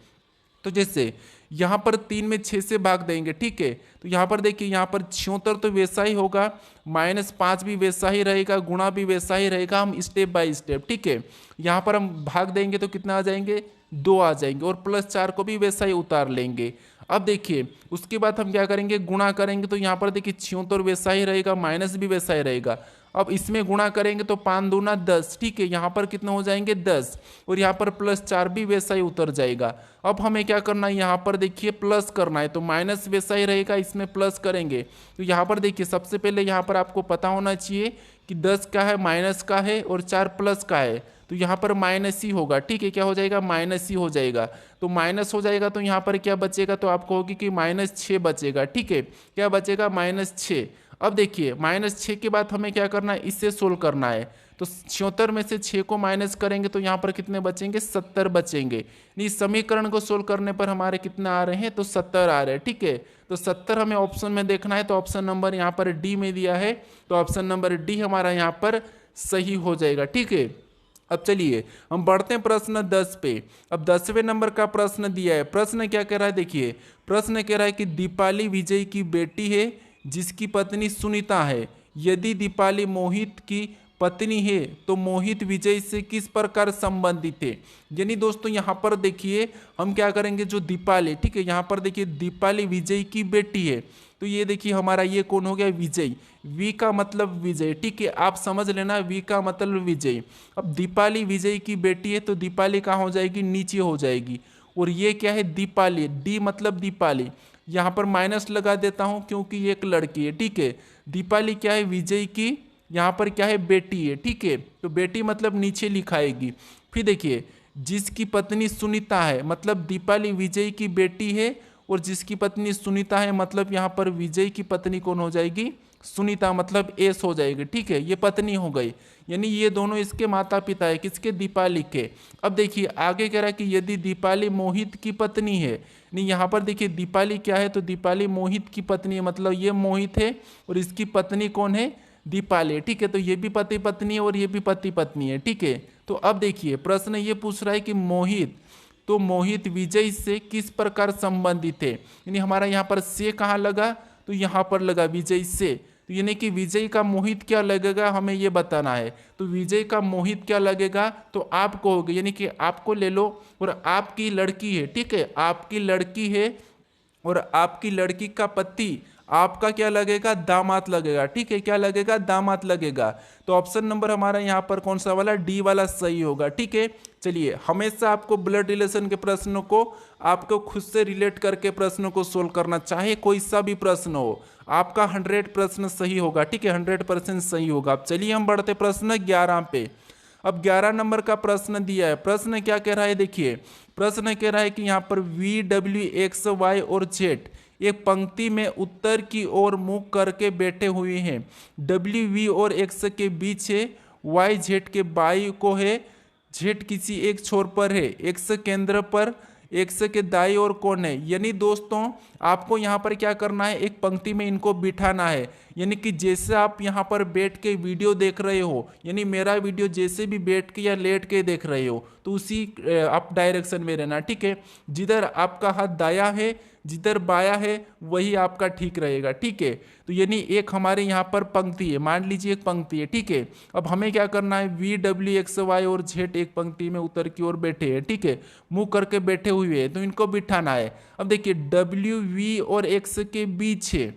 Speaker 1: तो जैसे यहाँ पर 3 में 6 से भाग देंगे। ठीक है, तो यहाँ पर देखिए यहाँ पर 76 तो वैसा ही होगा, -5 भी वैसा ही रहेगा, गुणा भी वैसा ही रहेगा, हम स्टेप बाय स्टेप। ठीक है, यहाँ पर हम भाग देंगे तो कितना आ जाएंगे, 2 आ जाएंगे, और +4 को भी वैसा ही उतार लेंगे। अब देखिए उसके बाद हम क्या करेंगे, गुणा करेंगे, तो यहाँ पर देखिए 76 वैसा ही रहेगा, माइनस भी वैसा ही रहेगा। अब इसमें गुणा करेंगे तो 5 दूना 10। ठीक है, यहाँ पर कितना हो जाएंगे, 10, और यहाँ पर +4 भी वैसा ही उतर जाएगा। अब हमें क्या करना है, यहाँ पर देखिए प्लस करना है, तो माइनस वैसा ही रहेगा, इसमें प्लस करेंगे। तो यहाँ पर देखिए सबसे पहले यहाँ पर आपको पता होना चाहिए कि 10 का है, माइनस का है, और 4 प्लस का है, तो यहाँ पर माइनस ही होगा। ठीक है, क्या हो जाएगा, माइनस ही हो जाएगा। तो माइनस हो जाएगा तो यहाँ पर क्या बचेगा, तो आपको होगी कि -6 बचेगा। ठीक है, क्या बचेगा, -6। अब देखिए -6 के बाद हमें क्या करना है, इससे सोल्व करना है। तो 76 में से 6 को माइनस करेंगे तो यहाँ पर कितने बचेंगे, 70 बचेंगे। इस समीकरण को सोल्व करने पर हमारे कितने आ रहे हैं, तो 70 आ रहे हैं। ठीक है, तो 70 हमें ऑप्शन में देखना है, तो ऑप्शन नंबर यहाँ पर डी में दिया है, तो ऑप्शन नंबर डी हमारा यहाँ पर सही हो जाएगा। ठीक है, अब चलिए हम बढ़ते हैं प्रश्न 10 पे। अब 10वें नंबर का प्रश्न दिया है। प्रश्न क्या कह रहा है, देखिए प्रश्न कह रहा है कि दीपाली विजय की बेटी है जिसकी पत्नी सुनीता है। यदि दीपाली मोहित की पत्नी है तो मोहित विजय से किस प्रकार संबंधित है। यानी दोस्तों यहाँ पर देखिए हम क्या करेंगे, जो दीपाली, ठीक है, यहाँ पर देखिए दीपाली विजय की बेटी है, तो ये देखिए हमारा ये कौन हो गया, विजय। वी का मतलब विजय। ठीक है, आप समझ लेना, वी का मतलब विजय। अब दीपाली विजय की बेटी है तो दीपाली कहाँ हो जाएगी, नीचे हो जाएगी, और ये क्या है, दीपाली, डी मतलब दीपाली। यहाँ पर माइनस लगा देता हूँ क्योंकि ये एक लड़की है। ठीक है, दीपाली क्या है, विजय की यहाँ पर क्या है, बेटी है। ठीक है, तो बेटी मतलब नीचे लिखाएगी। फिर देखिए जिसकी पत्नी सुनीता है, मतलब दीपाली विजय की बेटी है, और जिसकी पत्नी सुनीता है मतलब यहाँ पर विजय की पत्नी कौन हो जाएगी, सुनीता, मतलब एस हो जाएगी। ठीक है, ये पत्नी हो गई, यानी ये दोनों इसके माता पिता है, किसके, दीपाली के। अब देखिए आगे कह रहा है कि यदि दीपाली मोहित की पत्नी है, नहीं यहाँ पर देखिए दीपाली क्या है, तो दीपाली मोहित की पत्नी है, मतलब ये मोहित है और इसकी पत्नी कौन है, दीपाली। ठीक है, तो ये भी पति पत्नी है और ये भी पति पत्नी है। ठीक है, तो अब देखिए प्रश्न ये पूछ रहा है कि मोहित विजय से किस प्रकार संबंधित है। यानी हमारा यहाँ पर से कहाँ लगा, तो यहाँ पर लगा विजय से, तो यानी कि विजय का मोहित क्या लगेगा हमें ये बताना है। तो विजय का मोहित क्या लगेगा, तो आप कहोगे, यानी कि आपको ले लो, और आपकी लड़की है। ठीक है, आपकी लड़की है और आपकी लड़की का पति आपका क्या लगेगा, दामाद लगेगा। ठीक है, क्या लगेगा, दामाद लगेगा। तो ऑप्शन नंबर हमारा यहाँ पर कौन सा वाला, डी वाला सही होगा। ठीक है, चलिए हमेशा आपको ब्लड रिलेशन के प्रश्नों को आपको खुद से रिलेट करके प्रश्नों को सोल्व करना, चाहे कोई सा भी प्रश्न हो, आपका 100 प्रश्न सही होगा। ठीक है, 100% सही होगा। अब चलिए हम बढ़ते प्रश्न 11 पे। अब 11 नंबर का प्रश्न दिया है। प्रश्न क्या कह रहा है, देखिए प्रश्न कह रहा है कि यहाँ पर वी डब्ल्यू एक्स वाई और जेड एक पंक्ति में उत्तर की ओर मुख करके बैठे हुए हैं। डब्ल्यू वी और एक्स के बीच है, वाई जेड के बाई को है, जेड किसी एक छोर पर है, एक्स केंद्र पर, एक्स के दाई ओर कौन है। यानी दोस्तों आपको यहाँ पर क्या करना है, एक पंक्ति में इनको बिठाना है। यानी कि जैसे आप यहाँ पर बैठ के वीडियो देख रहे हो, यानी मेरा वीडियो जैसे भी बैठ के या लेट के देख रहे हो, तो उसी आप डायरेक्शन में रहना, ठीक है। जिधर आपका हाथ दाया है, जिधर बाया है, वही आपका ठीक रहेगा, ठीक है। तो यानी एक हमारे यहाँ पर पंक्ति है, मान लीजिए एक पंक्ति है, ठीक है। अब हमें क्या करना है, वी डब्ल्यू एक्स वाई और जेड एक पंक्ति में उत्तर की ओर बैठे हैं, ठीक है, मुंह करके बैठे हुए हैं, तो इनको बिठाना है। अब देखिए डब्ल्यू वी और एक्स के बीच है,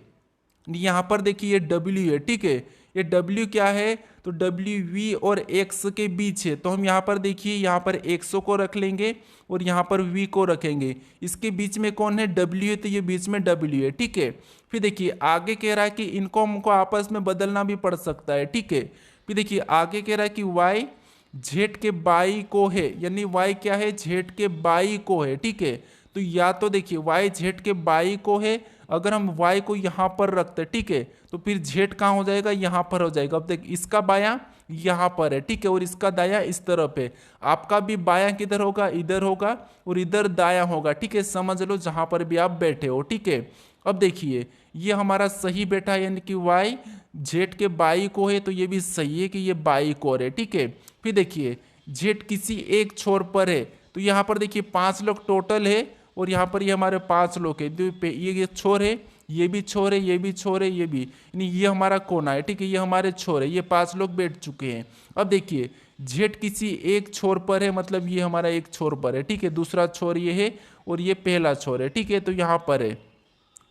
Speaker 1: यहाँ पर देखिए ये डब्ल्यू है, ठीक है, ये डब्ल्यू क्या है, तो डब्ल्यू वी और एक्स के बीच है। तो हम यहाँ पर देखिए यहाँ पर एक्स को रख लेंगे और यहाँ पर वी को रखेंगे। इसके बीच में कौन है, डब्ल्यू है, तो ये बीच में डब्ल्यू है, ठीक है। फिर देखिए आगे कह रहा है कि इनको हमको आपस में बदलना भी पड़ सकता है, ठीक है। फिर देखिए आगे कह रहा है कि वाई जेड के बाई को है, यानी वाई क्या है, जेड के बाई को है, ठीक है। तो या तो देखिए वाई जेड के बाई को है, अगर हम y को यहाँ पर रखते हैं, ठीक है, तो फिर z कहाँ हो जाएगा, यहाँ पर हो जाएगा। अब देख इसका बायां यहाँ पर है, ठीक है, और इसका दायां इस तरफ है। आपका भी बायां किधर होगा, इधर होगा, और इधर दायां होगा, ठीक है, समझ लो जहां पर भी आप बैठे हो, ठीक है। अब देखिए ये हमारा सही बैठा है, यानी कि y z के बाई को है, तो ये भी सही है कि ये बाई को है, ठीक है। फिर देखिए z किसी एक छोर पर है, तो यहाँ पर देखिए 5 लोग टोटल है, और यहाँ पर ये हमारे 5 लोग है, ये छोर है, ये भी छोर है, ये भी छोर है, ये भी, यानी ये हमारा कोना है, ठीक है, ये हमारे छोर है, ये 5 लोग बैठ चुके हैं। अब देखिए जेड किसी एक छोर पर है, मतलब ये हमारा एक छोर पर है, ठीक है, दूसरा छोर ये है और ये पहला छोर है, ठीक है, तो यहाँ पर है।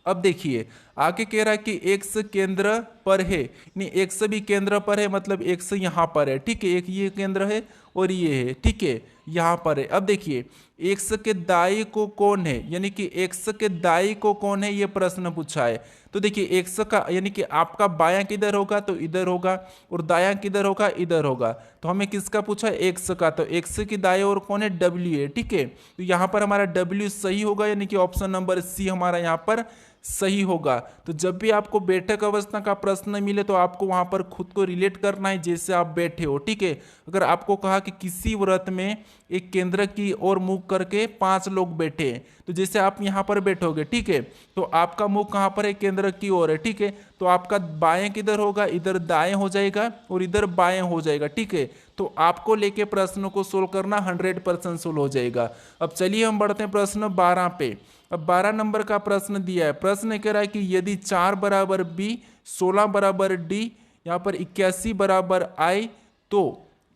Speaker 1: अब देखिए आगे कह रहा है कि एक्स केंद्र पर है, नहीं एक्स भी केंद्र पर है, मतलब एक्स यहाँ पर है, ठीक है, एक ये केंद्र है और ये है, ठीक है, यहाँ पर है। अब देखिए एक्स के दाई को कौन है, यानी कि एक्स के दाई को कौन है, ये प्रश्न पूछा है। तो देखिए एक्स का यानी कि आपका बायां किधर होगा, तो इधर होगा, और दायां किधर होगा, इधर होगा। तो हमें किसका पूछा है, एक्स का, तो एक्स की दाएं ओर कौन है, डब्ल्यू है, ठीक है। तो यहाँ पर हमारा डब्ल्यू सही होगा, यानी कि ऑप्शन नंबर सी हमारा यहाँ पर सही होगा। तो जब भी आपको बैठक अवस्था का प्रश्न मिले तो आपको वहां पर खुद को रिलेट करना है जैसे आप बैठे हो, ठीक है। अगर आपको कहा कि किसी व्रत में एक केंद्र की ओर मुख करके 5 लोग बैठे हैं, तो जैसे आप यहाँ पर बैठोगे, ठीक है, तो आपका मुख कहाँ पर है, केंद्र की ओर है, ठीक है। तो आपका बाएं किधर होगा, इधर दाएं हो जाएगा और इधर बाएं हो जाएगा, ठीक है। तो आपको लेके प्रश्नों को सोल्व करना 100% सोल्व हो जाएगा। अब चलिए हम बढ़ते हैं प्रश्न 12 पे। अब 12 नंबर का प्रश्न दिया है। प्रश्न कह रहा है कि यदि 4 बराबर बी, 16 बराबर डी, यहाँ पर 81 बराबर आई तो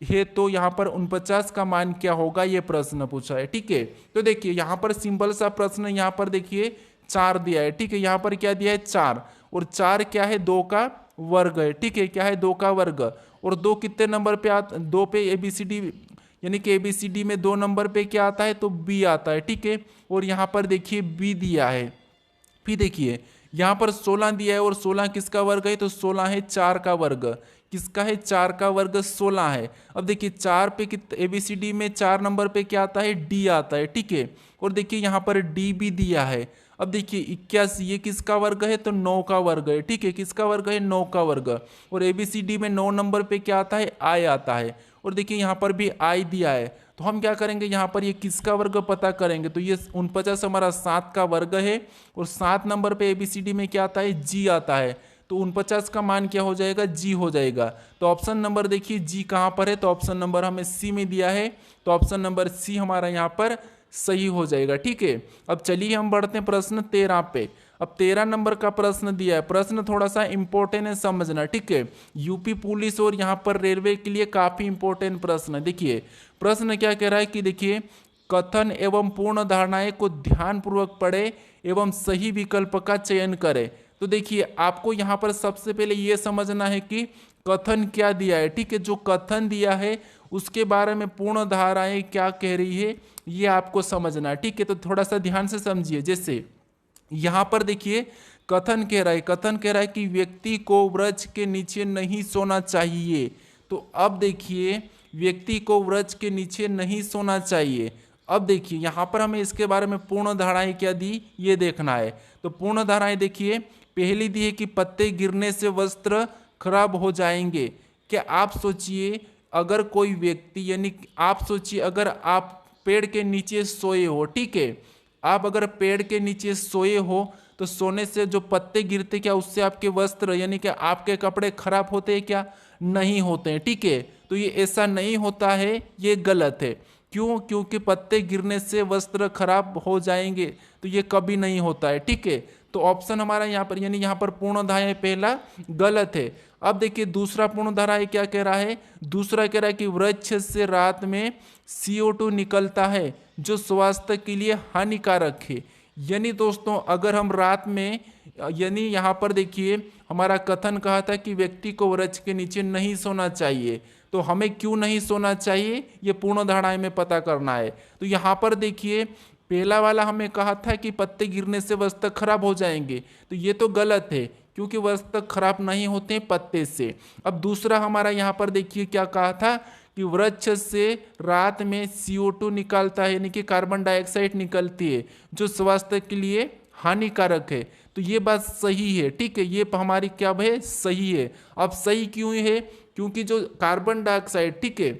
Speaker 1: है, तो यहाँ पर 49 का मान क्या होगा, ये प्रश्न पूछा है, ठीक है। तो देखिए यहाँ पर सिंपल सा प्रश्न, यहाँ पर देखिए 4 दिया है, ठीक है, यहाँ पर क्या दिया है 4, और 4 क्या है, 2 का वर्ग है, ठीक है, क्या है 2 का वर्ग, और 2 कितने नंबर पे आता, 2 पे ABCD, यानी कि ABCD में 2 नंबर पे क्या आता है, तो B आता है, ठीक है। और यहाँ पर देखिए B दिया है। फिर देखिए यहाँ पर 16 दिया है, और 16 किसका वर्ग है, तो 16 है 4 का वर्ग, किसका है, 4 का वर्ग 16 है। अब देखिए 4 पे ABCD में 4 नंबर पे क्या आता है, D आता है, ठीक है। और देखिए यहाँ पर D भी दिया है। अब देखिए 81 ये किसका वर्ग है, तो 9 का वर्ग है, ठीक है, किसका वर्ग है, 9 का वर्ग, और ABCD में 9 नंबर पे क्या आता है, I आता है, और देखिए यहाँ पर भी I दिया है। तो हम क्या करेंगे, यहाँ पर ये किसका वर्ग पता करेंगे, तो ये 49 हमारा 7 का वर्ग है, और 7 नंबर पे ABCD में क्या आता है, G आता है, तो 49 का मान क्या हो जाएगा, G हो जाएगा। तो ऑप्शन नंबर देखिए G कहाँ पर है, तो ऑप्शन नंबर हमें C में दिया है, तो ऑप्शन नंबर C हमारा यहाँ पर सही हो जाएगा, ठीक है। अब चलिए हम बढ़ते हैं प्रश्न 13 पे। अब 13 नंबर का प्रश्न दिया है। प्रश्न थोड़ा सा इंपॉर्टेंट है, समझना, ठीक है। यूपी पुलिस और यहाँ पर रेलवे के लिए काफी इंपॉर्टेंट प्रश्न है। देखिए प्रश्न क्या कह रहा है कि देखिए कथन एवं पूर्ण धारणाएं को ध्यानपूर्वक पढ़े एवं सही विकल्प का चयन करें। तो देखिए आपको यहाँ पर सबसे पहले ये समझना है कि कथन क्या दिया है, ठीक है। जो कथन दिया है उसके बारे में पूर्ण धाराएं क्या कह रही है ये आपको समझना है, ठीक है। तो थोड़ा सा ध्यान से समझिए। जैसे यहाँ पर देखिए कथन कह रहा है कि व्यक्ति को वृक्ष के नीचे नहीं सोना चाहिए। तो अब देखिए व्यक्ति को वृक्ष के नीचे नहीं सोना चाहिए। अब देखिए यहाँ पर हमें इसके बारे में पूर्ण धाराएं क्या दी ये देखना है। तो पूर्ण धाराएं देखिए, पहली दी है कि पत्ते गिरने से वस्त्र खराब हो जाएंगे। क्या आप सोचिए अगर कोई व्यक्ति, यानी आप सोचिए अगर आप पेड़ के नीचे सोए हो, ठीक है, आप अगर पेड़ के नीचे सोए हो तो सोने से जो पत्ते गिरते क्या उससे आपके वस्त्र यानी कि आपके कपड़े खराब होते हैं क्या? नहीं होते हैं, ठीक है। तो ये ऐसा नहीं होता है, ये गलत है। क्यों? क्योंकि पत्ते गिरने से वस्त्र खराब हो जाएंगे, तो ये कभी नहीं होता है, ठीक है। तो ऑप्शन हमारा यहाँ पर यानी यहाँ पर पूर्ण धारा पहला गलत है। अब देखिए दूसरा पूर्ण धारा है, क्या कह रहा है? दूसरा कह रहा है कि वृक्ष से रात में CO2 निकलता है जो स्वास्थ्य के लिए हानिकारक है। यानी दोस्तों अगर हम रात में, यानी यहाँ पर देखिए हमारा कथन कहा था कि व्यक्ति को वृक्ष के नीचे नहीं सोना चाहिए, तो हमें क्यों नहीं सोना चाहिए ये पूर्ण धाराएं में पता करना है। तो यहाँ पर देखिए पहला वाला हमें कहा था कि पत्ते गिरने से वस्त्र खराब हो जाएंगे, तो ये तो गलत है क्योंकि वस्त्र खराब नहीं होते पत्ते से। अब दूसरा हमारा यहाँ पर देखिए क्या कहा था कि वृक्ष से रात में CO2 निकलता है, यानी कि कार्बन डाइऑक्साइड निकलती है जो स्वास्थ्य के लिए हानिकारक है। तो ये बात सही है, ठीक है, ये हमारी क्या है? सही है। अब सही क्यों है? क्योंकि जो कार्बन डाइऑक्साइड, ठीक है,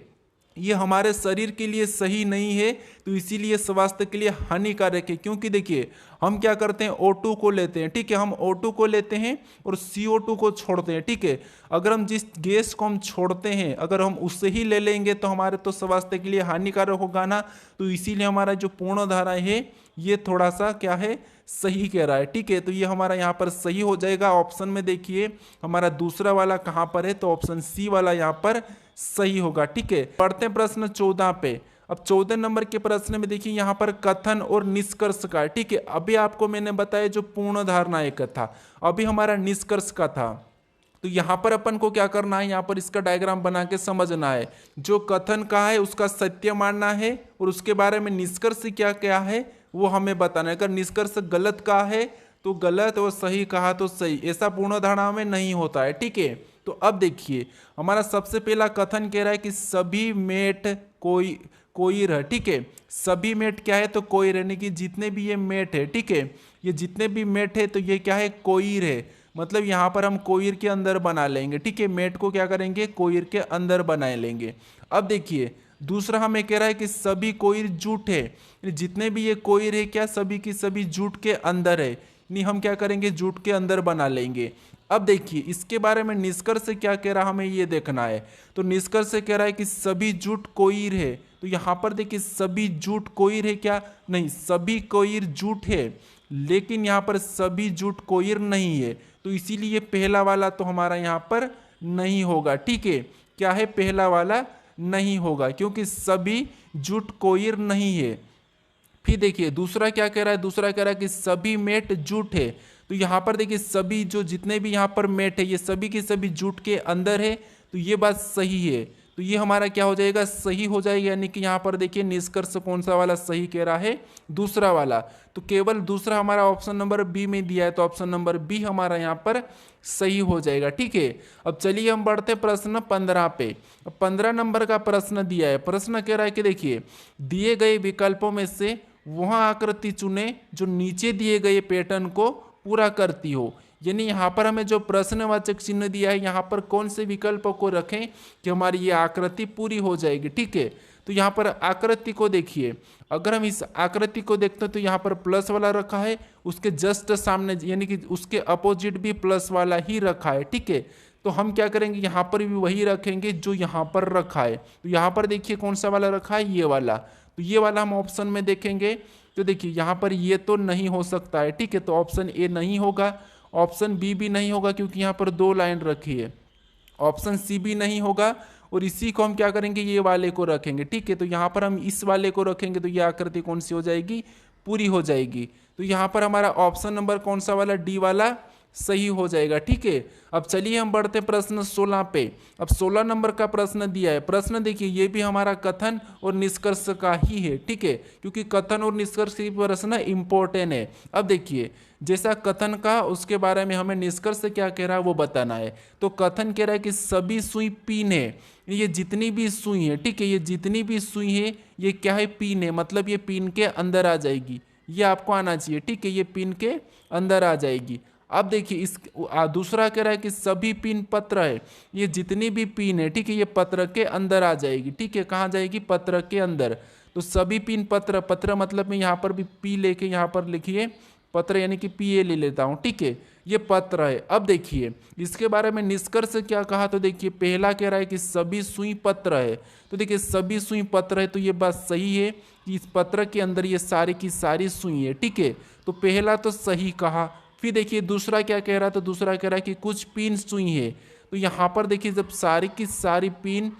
Speaker 1: ये हमारे शरीर के लिए सही नहीं है, तो इसीलिए स्वास्थ्य के लिए हानिकारक है। क्योंकि देखिए हम क्या करते हैं, O2 को लेते हैं, ठीक है, हम O2 को लेते हैं और CO2 को छोड़ते हैं, ठीक है। अगर हम जिस गैस को हम छोड़ते हैं अगर हम उससे ही ले लेंगे तो हमारे तो स्वास्थ्य के लिए हानिकारक होगा ना। तो इसीलिए हमारा जो पूर्ण धारा है ये थोड़ा सा क्या है, सही कह रहा है, ठीक है। तो ये हमारा यहाँ पर सही हो जाएगा। ऑप्शन में देखिए हमारा दूसरा वाला कहाँ पर है, तो ऑप्शन सी वाला यहाँ पर सही होगा, ठीक है। पढ़ते हैं प्रश्न 14 पे। अब 14 नंबर के प्रश्न में देखिए यहाँ पर कथन और निष्कर्ष का, ठीक है। अभी आपको मैंने बताया जो पूर्ण धारणा एक था, अभी हमारा निष्कर्ष का था। तो यहाँ पर अपन को क्या करना है, यहाँ पर इसका डायग्राम बना के समझना है। जो कथन का है उसका सत्य मानना है और उसके बारे में निष्कर्ष क्या क्या है वो हमें बताना है। अगर निष्कर्ष गलत का है तो गलत और सही कहा तो सही, ऐसा पूर्ण धारणा में नहीं होता है, ठीक है। तो अब देखिए हमारा सबसे पहला कथन कह रहा है कि सभी मेट कोईर है, ठीक है। सभी मेट क्या है, तो कोईर, यानी कि जितने भी ये मेट है, ठीक है, ये जितने भी मेट है तो ये क्या है, कोईर है। मतलब यहाँ पर हम कोईर के अंदर बना लेंगे, ठीक है, मेट को क्या करेंगे, कोईर के अंदर बना लेंगे। अब देखिए दूसरा हमें कह रहा है कि सभी कोईर जूट है, जितने भी ये कोईर है क्या, सभी की सभी जूट के अंदर है, नहीं हम क्या करेंगे, जूट के अंदर बना लेंगे। अब देखिए इसके बारे में निष्कर्ष से क्या कह रहा हमें ये देखना है। तो निष्कर्ष से कह रहा है कि सभी जूट कोईर है, तो यहाँ पर देखिए सभी जूट कोईर है क्या, नहीं, सभी कोईर जूट है, लेकिन यहाँ पर सभी जूट कोईर नहीं है, तो इसीलिए पहला वाला तो हमारा यहाँ पर नहीं होगा, ठीक है। क्या है, पहला वाला नहीं होगा क्योंकि सभी जूट कोईर नहीं है। फिर देखिए दूसरा क्या कह रहा है, दूसरा कह रहा है कि सभी मेट जूट है, तो यहाँ पर देखिए सभी जो जितने भी यहाँ पर मेट है ये सभी के सभी जूट के अंदर है, तो ये बात सही है। तो ये हमारा क्या हो जाएगा, सही हो जाएगा। यानी कि यहाँ पर देखिए निष्कर्ष कौन सा वाला सही कह रहा है, दूसरा वाला। तो केवल दूसरा हमारा ऑप्शन नंबर बी में दिया है, तो ऑप्शन नंबर बी हमारा यहाँ पर सही हो जाएगा, ठीक है। अब चलिए हम बढ़ते प्रश्न 15 पे। 15 नंबर का प्रश्न दिया है। प्रश्न कह रहा है कि देखिए दिए गए विकल्पों में से वह आकृति चुने जो नीचे दिए गए पैटर्न को पूरा करती हो। यानी यहाँ पर हमें जो प्रश्नवाचक चिन्ह दिया है यहाँ पर कौन से विकल्प को रखें कि हमारी ये आकृति पूरी हो जाएगी, ठीक है। तो यहाँ पर आकृति को देखिए, अगर हम इस आकृति को देखते हैं तो यहाँ पर प्लस वाला रखा है, उसके जस्ट सामने यानी कि उसके अपोजिट भी प्लस वाला ही रखा है, ठीक है। तो हम क्या करेंगे, यहाँ पर भी वही रखेंगे जो यहाँ पर रखा है। तो यहाँ पर देखिए कौन सा वाला रखा है, ये वाला। तो ये वाला हम ऑप्शन में देखेंगे तो देखिए यहाँ पर ये तो नहीं हो सकता है, ठीक है। तो ऑप्शन ए नहीं होगा, ऑप्शन बी भी नहीं होगा क्योंकि यहाँ पर 2 लाइन रखी है, ऑप्शन सी भी नहीं होगा, और इसी को हम क्या करेंगे, ये वाले को रखेंगे, ठीक है। तो यहाँ पर हम इस वाले को रखेंगे तो ये आकृति कौन सी हो जाएगी, पूरी हो जाएगी। तो यहाँ पर हमारा ऑप्शन नंबर कौन सा वाला, डी वाला सही हो जाएगा। ठीक है, अब चलिए हम बढ़ते हैं प्रश्न 16 पे। अब 16 नंबर का प्रश्न दिया है। प्रश्न देखिए, ये भी हमारा कथन और निष्कर्ष का ही है। ठीक है, क्योंकि कथन और निष्कर्ष की प्रश्न इंपॉर्टेंट है। अब देखिए, जैसा कथन का उसके बारे में हमें निष्कर्ष क्या कह रहा है वो बताना है। तो कथन कह रहा है कि सभी सुई पीन है, ये जितनी भी सुई है, ठीक है, ये जितनी भी सुई है ये क्या है, पीन है, मतलब ये पीन के अंदर आ जाएगी, ये आपको आना चाहिए। ठीक है, ये पिन के अंदर आ जाएगी। अब देखिए इस दूसरा कह रहा है कि सभी पिन पत्र है, ये जितनी भी पिन है, ठीक है, ये पत्र के अंदर आ जाएगी। ठीक है, कहाँ जाएगी, पत्र के अंदर। तो सभी पिन पत्र, पत्र मतलब मैं यहाँ पर भी पी लेके यहाँ पर लिखिए पत्र, यानी कि पी ए ले लेता हूँ। ठीक है, ये पत्र है। अब देखिए इसके बारे में निष्कर्ष क्या कहा, तो देखिए पहला कह रहा है कि सभी सुई पत्र है। तो देखिए सभी सुई पत्र है, तो ये बात सही है कि इस पत्र के अंदर ये सारी की सारी सुई है। ठीक है, तो पहला तो सही कहा। फिर देखिए दूसरा क्या कह रहा है, तो दूसरा कह रहा है कि कुछ पिन सुई है। तो यहाँ पर देखिए जब सारी की सारी पिन,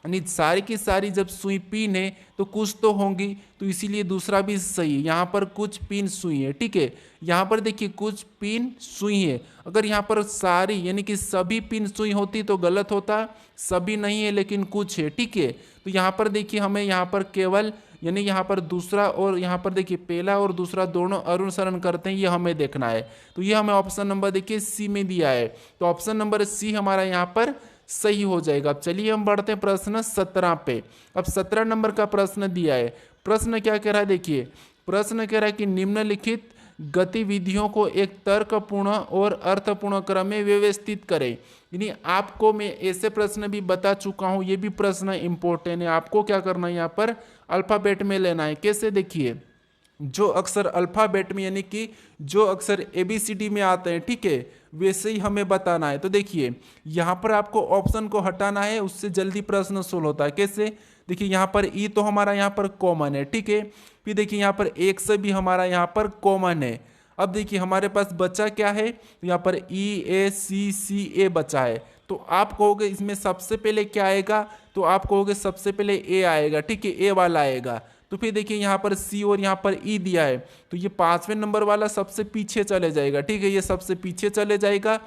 Speaker 1: यानी सारी की सारी जब सुई पिन है तो कुछ तो होंगी, तो इसीलिए दूसरा भी सही है। यहाँ पर कुछ पिन सुई है। ठीक है, यहाँ पर देखिए कुछ पिन सुई है। अगर यहाँ पर सारी यानी कि सभी पिन सुई होती तो गलत होता, सभी नहीं है लेकिन कुछ है। ठीक है, तो यहाँ पर देखिए हमें यहाँ पर केवल यानी यहाँ पर दूसरा और यहाँ पर देखिए पहला और दूसरा दोनों अनुसरण करते हैं, ये हमें देखना है। तो ये हमें ऑप्शन नंबर देखिए सी में दिया है, तो ऑप्शन नंबर सी हमारा यहाँ पर सही हो जाएगा। अब चलिए हम बढ़ते हैं प्रश्न 17 पे। अब 17 नंबर का प्रश्न दिया है। प्रश्न क्या कह रहा है, देखिए प्रश्न कह रहा है कि निम्नलिखित गतिविधियों को एक तर्कपूर्ण और अर्थपूर्ण क्रम में व्यवस्थित करें। यानी आपको मैं ऐसे प्रश्न भी बता चुका हूं, ये भी प्रश्न इंपॉर्टेंट है। आपको क्या करना है, यहाँ पर अल्फाबेट में लेना है। कैसे, देखिए जो अक्षर अल्फाबेट में यानी कि जो अक्षर ABCD में आते हैं, ठीक है, वैसे ही हमें बताना है। तो देखिए यहाँ पर आपको ऑप्शन को हटाना है, उससे जल्दी प्रश्न सोल्व होता है। कैसे, देखिए यहाँ पर ई तो हमारा यहाँ पर कॉमन है। ठीक है, फिर देखिए यहाँ पर एक से भी हमारा यहाँ पर कॉमन है। अब देखिए हमारे पास बचा क्या है, तो यहाँ पर EACCA बचा है। तो आप कहोगे इसमें सबसे पहले क्या आएगा, तो आप कहोगे सबसे पहले ए आएगा। ठीक है, ए वाला आएगा। तो फिर देखिए यहाँ पर सी और यहाँ पर ई दिया है, तो ये 5वें नंबर वाला सबसे पीछे चले जाएगा। ठीक है, ये सबसे पीछे चले जाएगा।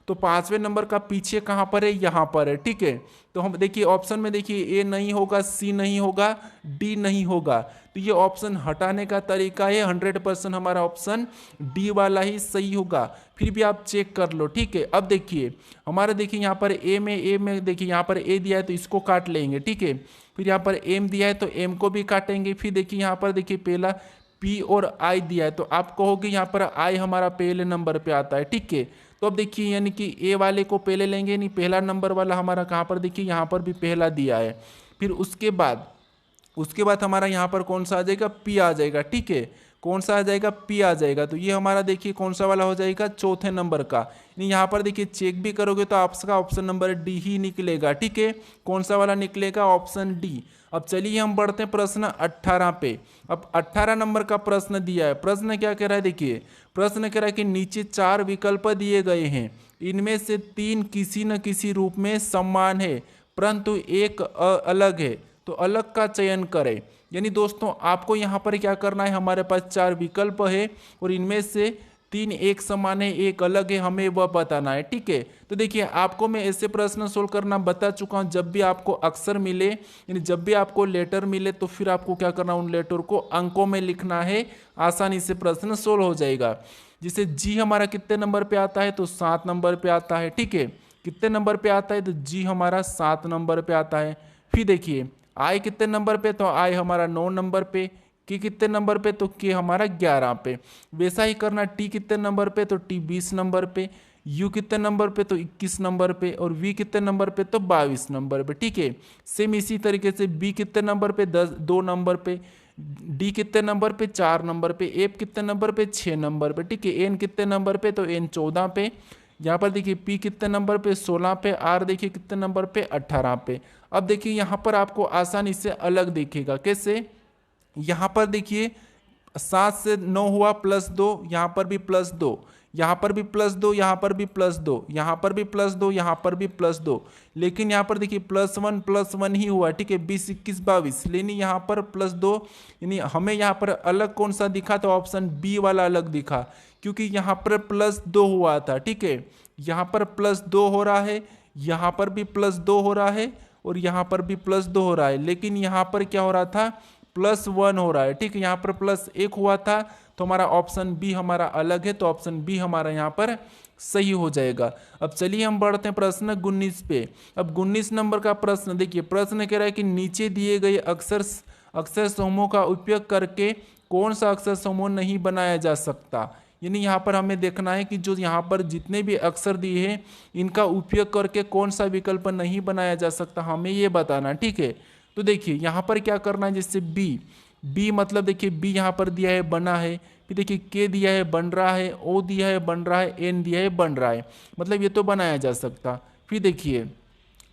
Speaker 1: तो 5वें नंबर का पीछे कहाँ पर है, यहाँ पर है। ठीक है, तो हम देखिए ऑप्शन में देखिए ए नहीं होगा, सी नहीं होगा, डी नहीं होगा। तो ये ऑप्शन हटाने का तरीका है, 100% हमारा ऑप्शन डी वाला ही सही होगा। फिर भी आप चेक कर लो। ठीक है, अब देखिए हमारे देखिए यहाँ पर ए में देखिए यहाँ पर ए दिया है तो इसको काट लेंगे। ठीक है, फिर यहाँ पर एम दिया है तो एम को भी काटेंगे। फिर देखिए यहाँ पर देखिए पहला पी और आई दिया है, तो आप कहोगे यहाँ पर आई हमारा पहले नंबर पे आता है। ठीक है, तो अब देखिए यानी कि ए वाले को पहले लेंगे, नहीं पहला नंबर वाला हमारा कहाँ पर, देखिए यहाँ पर भी पहला दिया है। फिर उसके बाद हमारा यहाँ पर कौन सा आ जाएगा, पी आ जाएगा। ठीक है, कौन सा आ जाएगा, पी आ जाएगा। तो ये हमारा देखिए कौन सा वाला हो जाएगा, चौथे नंबर का। यहाँ पर देखिए चेक भी करोगे तो आपका ऑप्शन नंबर डी ही निकलेगा। ठीक है, कौन सा वाला निकलेगा, ऑप्शन डी। अब चलिए हम बढ़ते हैं प्रश्न 18 पे। अब 18 नंबर का प्रश्न दिया है। प्रश्न क्या कह रहा है, देखिए प्रश्न कह रहा है कि नीचे 4 विकल्प दिए गए हैं, इनमें से 3 किसी न किसी रूप में समान है परंतु एक अलग है, तो अलग का चयन करें। यानी दोस्तों आपको यहाँ पर क्या करना है, हमारे पास 4 विकल्प है और इनमें से 3 एक समान है, एक अलग है, हमें वह बताना है। ठीक है, तो देखिए आपको मैं ऐसे प्रश्न सोल्व करना बता चुका हूँ। जब भी आपको अक्षर मिले यानी जब भी आपको लेटर मिले तो फिर आपको क्या करना, उन लेटर को अंकों में लिखना है, आसानी से प्रश्न सोल्व हो जाएगा। जैसे जी हमारा कितने नंबर पे आता है, तो 7 नंबर पे आता है। ठीक है, कितने नंबर पे आता है, तो जी हमारा 7 नंबर पे आता है। फिर देखिए आई कितने नंबर पे, तो आई हमारा 9 नंबर पे। के कितने नंबर पे, तो के हमारा 11 पे। वैसा ही करना टी कितने नंबर पे, तो टी 20 नंबर पे। यू कितने नंबर पे, तो 21 नंबर पे। और वी कितने नंबर पे, तो 22 नंबर पे। ठीक है, सेम इसी तरीके से बी कितने नंबर पे, 2 नंबर पे। डी कितने नंबर पे, 4 नंबर पे। एफ कितने नंबर पे, 6 नंबर पे। ठीक है, एन कितने नंबर पे, तो एन 14 पे। यहाँ पर देखिए पी कितने नंबर पे, 16 पे। आर देखिए कितने नंबर पे, 18 पे। अब देखिए यहाँ पर आपको आसानी से अलग दिखेगा। कैसे, यहाँ पर देखिए 7 से 9 हुआ +2, यहाँ पर भी +2, यहाँ पर भी +2, यहाँ पर भी +2, यहाँ पर भी +2, यहाँ पर भी +2, लेकिन यहाँ पर देखिए +1 ही हुआ, ठीक है, 20 21 22, लेकिन यहाँ पर +2, यानी हमें यहाँ पर अलग कौन सा दिखा, तो ऑप्शन बी वाला अलग दिखा, क्योंकि यहाँ पर +2 हुआ था, ठीक है, यहाँ पर +2 हो रहा है, यहाँ पर भी +2 हो रहा है, और यहाँ पर भी +2 हो रहा है, लेकिन यहाँ पर क्या हो रहा था, +1 हो रहा है, ठीक है, यहाँ पर +1 हुआ था, तो हमारा ऑप्शन बी हमारा अलग है, तो ऑप्शन बी हमारा यहाँ पर सही हो जाएगा। अब चलिए हम बढ़ते हैं प्रश्न 19 पे। अब 19 नंबर का प्रश्न देखिए, प्रश्न कह रहा है कि नीचे दिए गए अक्षर समूहों का उपयोग करके कौन सा अक्षर समूह नहीं बनाया जा सकता। यानी यहाँ पर हमें देखना है कि जो यहाँ पर जितने भी अक्षर दिए हैं इनका उपयोग करके कौन सा विकल्प नहीं बनाया जा सकता, हमें ये बताना, ठीक है। तो देखिए यहाँ पर क्या करना है, जैसे बी मतलब देखिए बी यहाँ पर दिया है बना है, फिर देखिए के दिया है बन रहा है, ओ दिया है बन रहा है, एन दिया है बन रहा है, मतलब ये तो बनाया जा सकता। फिर देखिए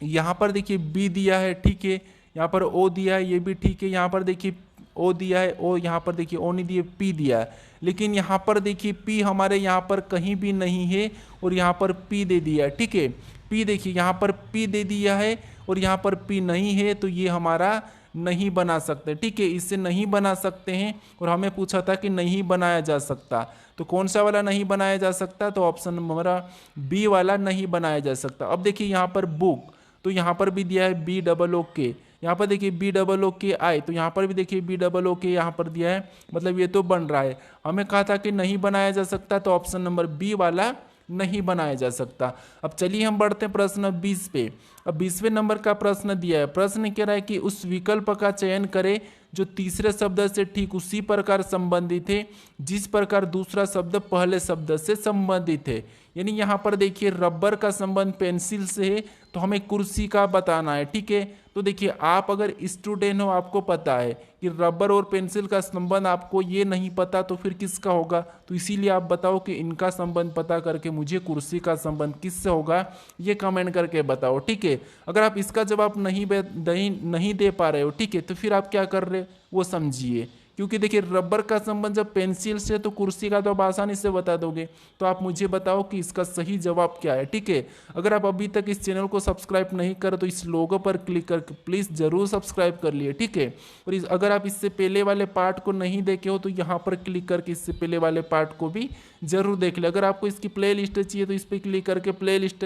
Speaker 1: यहाँ पर देखिए बी दिया है, ठीक है, यहाँ पर ओ दिया है, ये भी ठीक है, यहाँ पर देखिए ओ दिया है, ओ यहाँ पर देखिए ओ नहीं दिया, पी दिया है, लेकिन यहाँ पर देखिए पी हमारे यहाँ पर कहीं भी नहीं है और यहाँ पर पी दे दिया है, ठीक है, पी देखिए यहाँ पर पी दे दिया है और यहाँ पर पी नहीं है, तो ये हमारा नहीं बना सकते, ठीक है, इससे नहीं बना सकते हैं, और हमें पूछा था कि नहीं बनाया जा सकता, तो कौन सा वाला नहीं बनाया जा सकता, तो ऑप्शन हमारा बी वाला नहीं बनाया जा सकता। अब देखिए यहाँ पर बुक, तो यहाँ पर भी दिया है BOOK, यहाँ पर देखिए BOOKI, तो यहाँ पर भी देखिए BOOK यहाँ पर दिया है, मतलब ये तो बन रहा है, हमें कहा था कि नहीं बनाया जा सकता, तो ऑप्शन नंबर बी वाला नहीं बनाया जा सकता। अब चलिए हम बढ़ते हैं प्रश्न 20 पे। अब 20वें नंबर का प्रश्न दिया है, प्रश्न कह रहा है कि उस विकल्प का चयन करें जो तीसरे शब्द से ठीक उसी प्रकार संबंधित है जिस प्रकार दूसरा शब्द पहले शब्द से संबंधित है। यानी यहाँ पर देखिए रबर का संबंध पेंसिल से है, तो हमें कुर्सी का बताना है, ठीक है। तो देखिए आप अगर स्टूडेंट हो, आपको पता है कि रबर और पेंसिल का संबंध, आपको ये नहीं पता तो फिर किसका होगा, तो इसीलिए आप बताओ कि इनका संबंध पता करके मुझे कुर्सी का संबंध किससे होगा, ये कमेंट करके बताओ, ठीक है। अगर आप इसका जवाब नहीं दे पा रहे हो, ठीक है, तो फिर आप क्या कर रहे हो वो समझिए, क्योंकि देखिए रबर का संबंध जब पेंसिल से, तो कुर्सी का तो आप आसानी से बता दोगे, तो आप मुझे बताओ कि इसका सही जवाब क्या है, ठीक है। अगर आप अभी तक इस चैनल को सब्सक्राइब नहीं कर तो इस लोगो पर क्लिक करके प्लीज़ ज़रूर सब्सक्राइब कर लिए, ठीक है। और अगर आप इससे पहले वाले पार्ट को नहीं देखे हो तो यहाँ पर क्लिक करके इससे पहले वाले पार्ट को भी जरूर देख ले। अगर आपको इसकी प्ले लिस्ट चाहिए तो इस पर क्लिक करके प्ले लिस्ट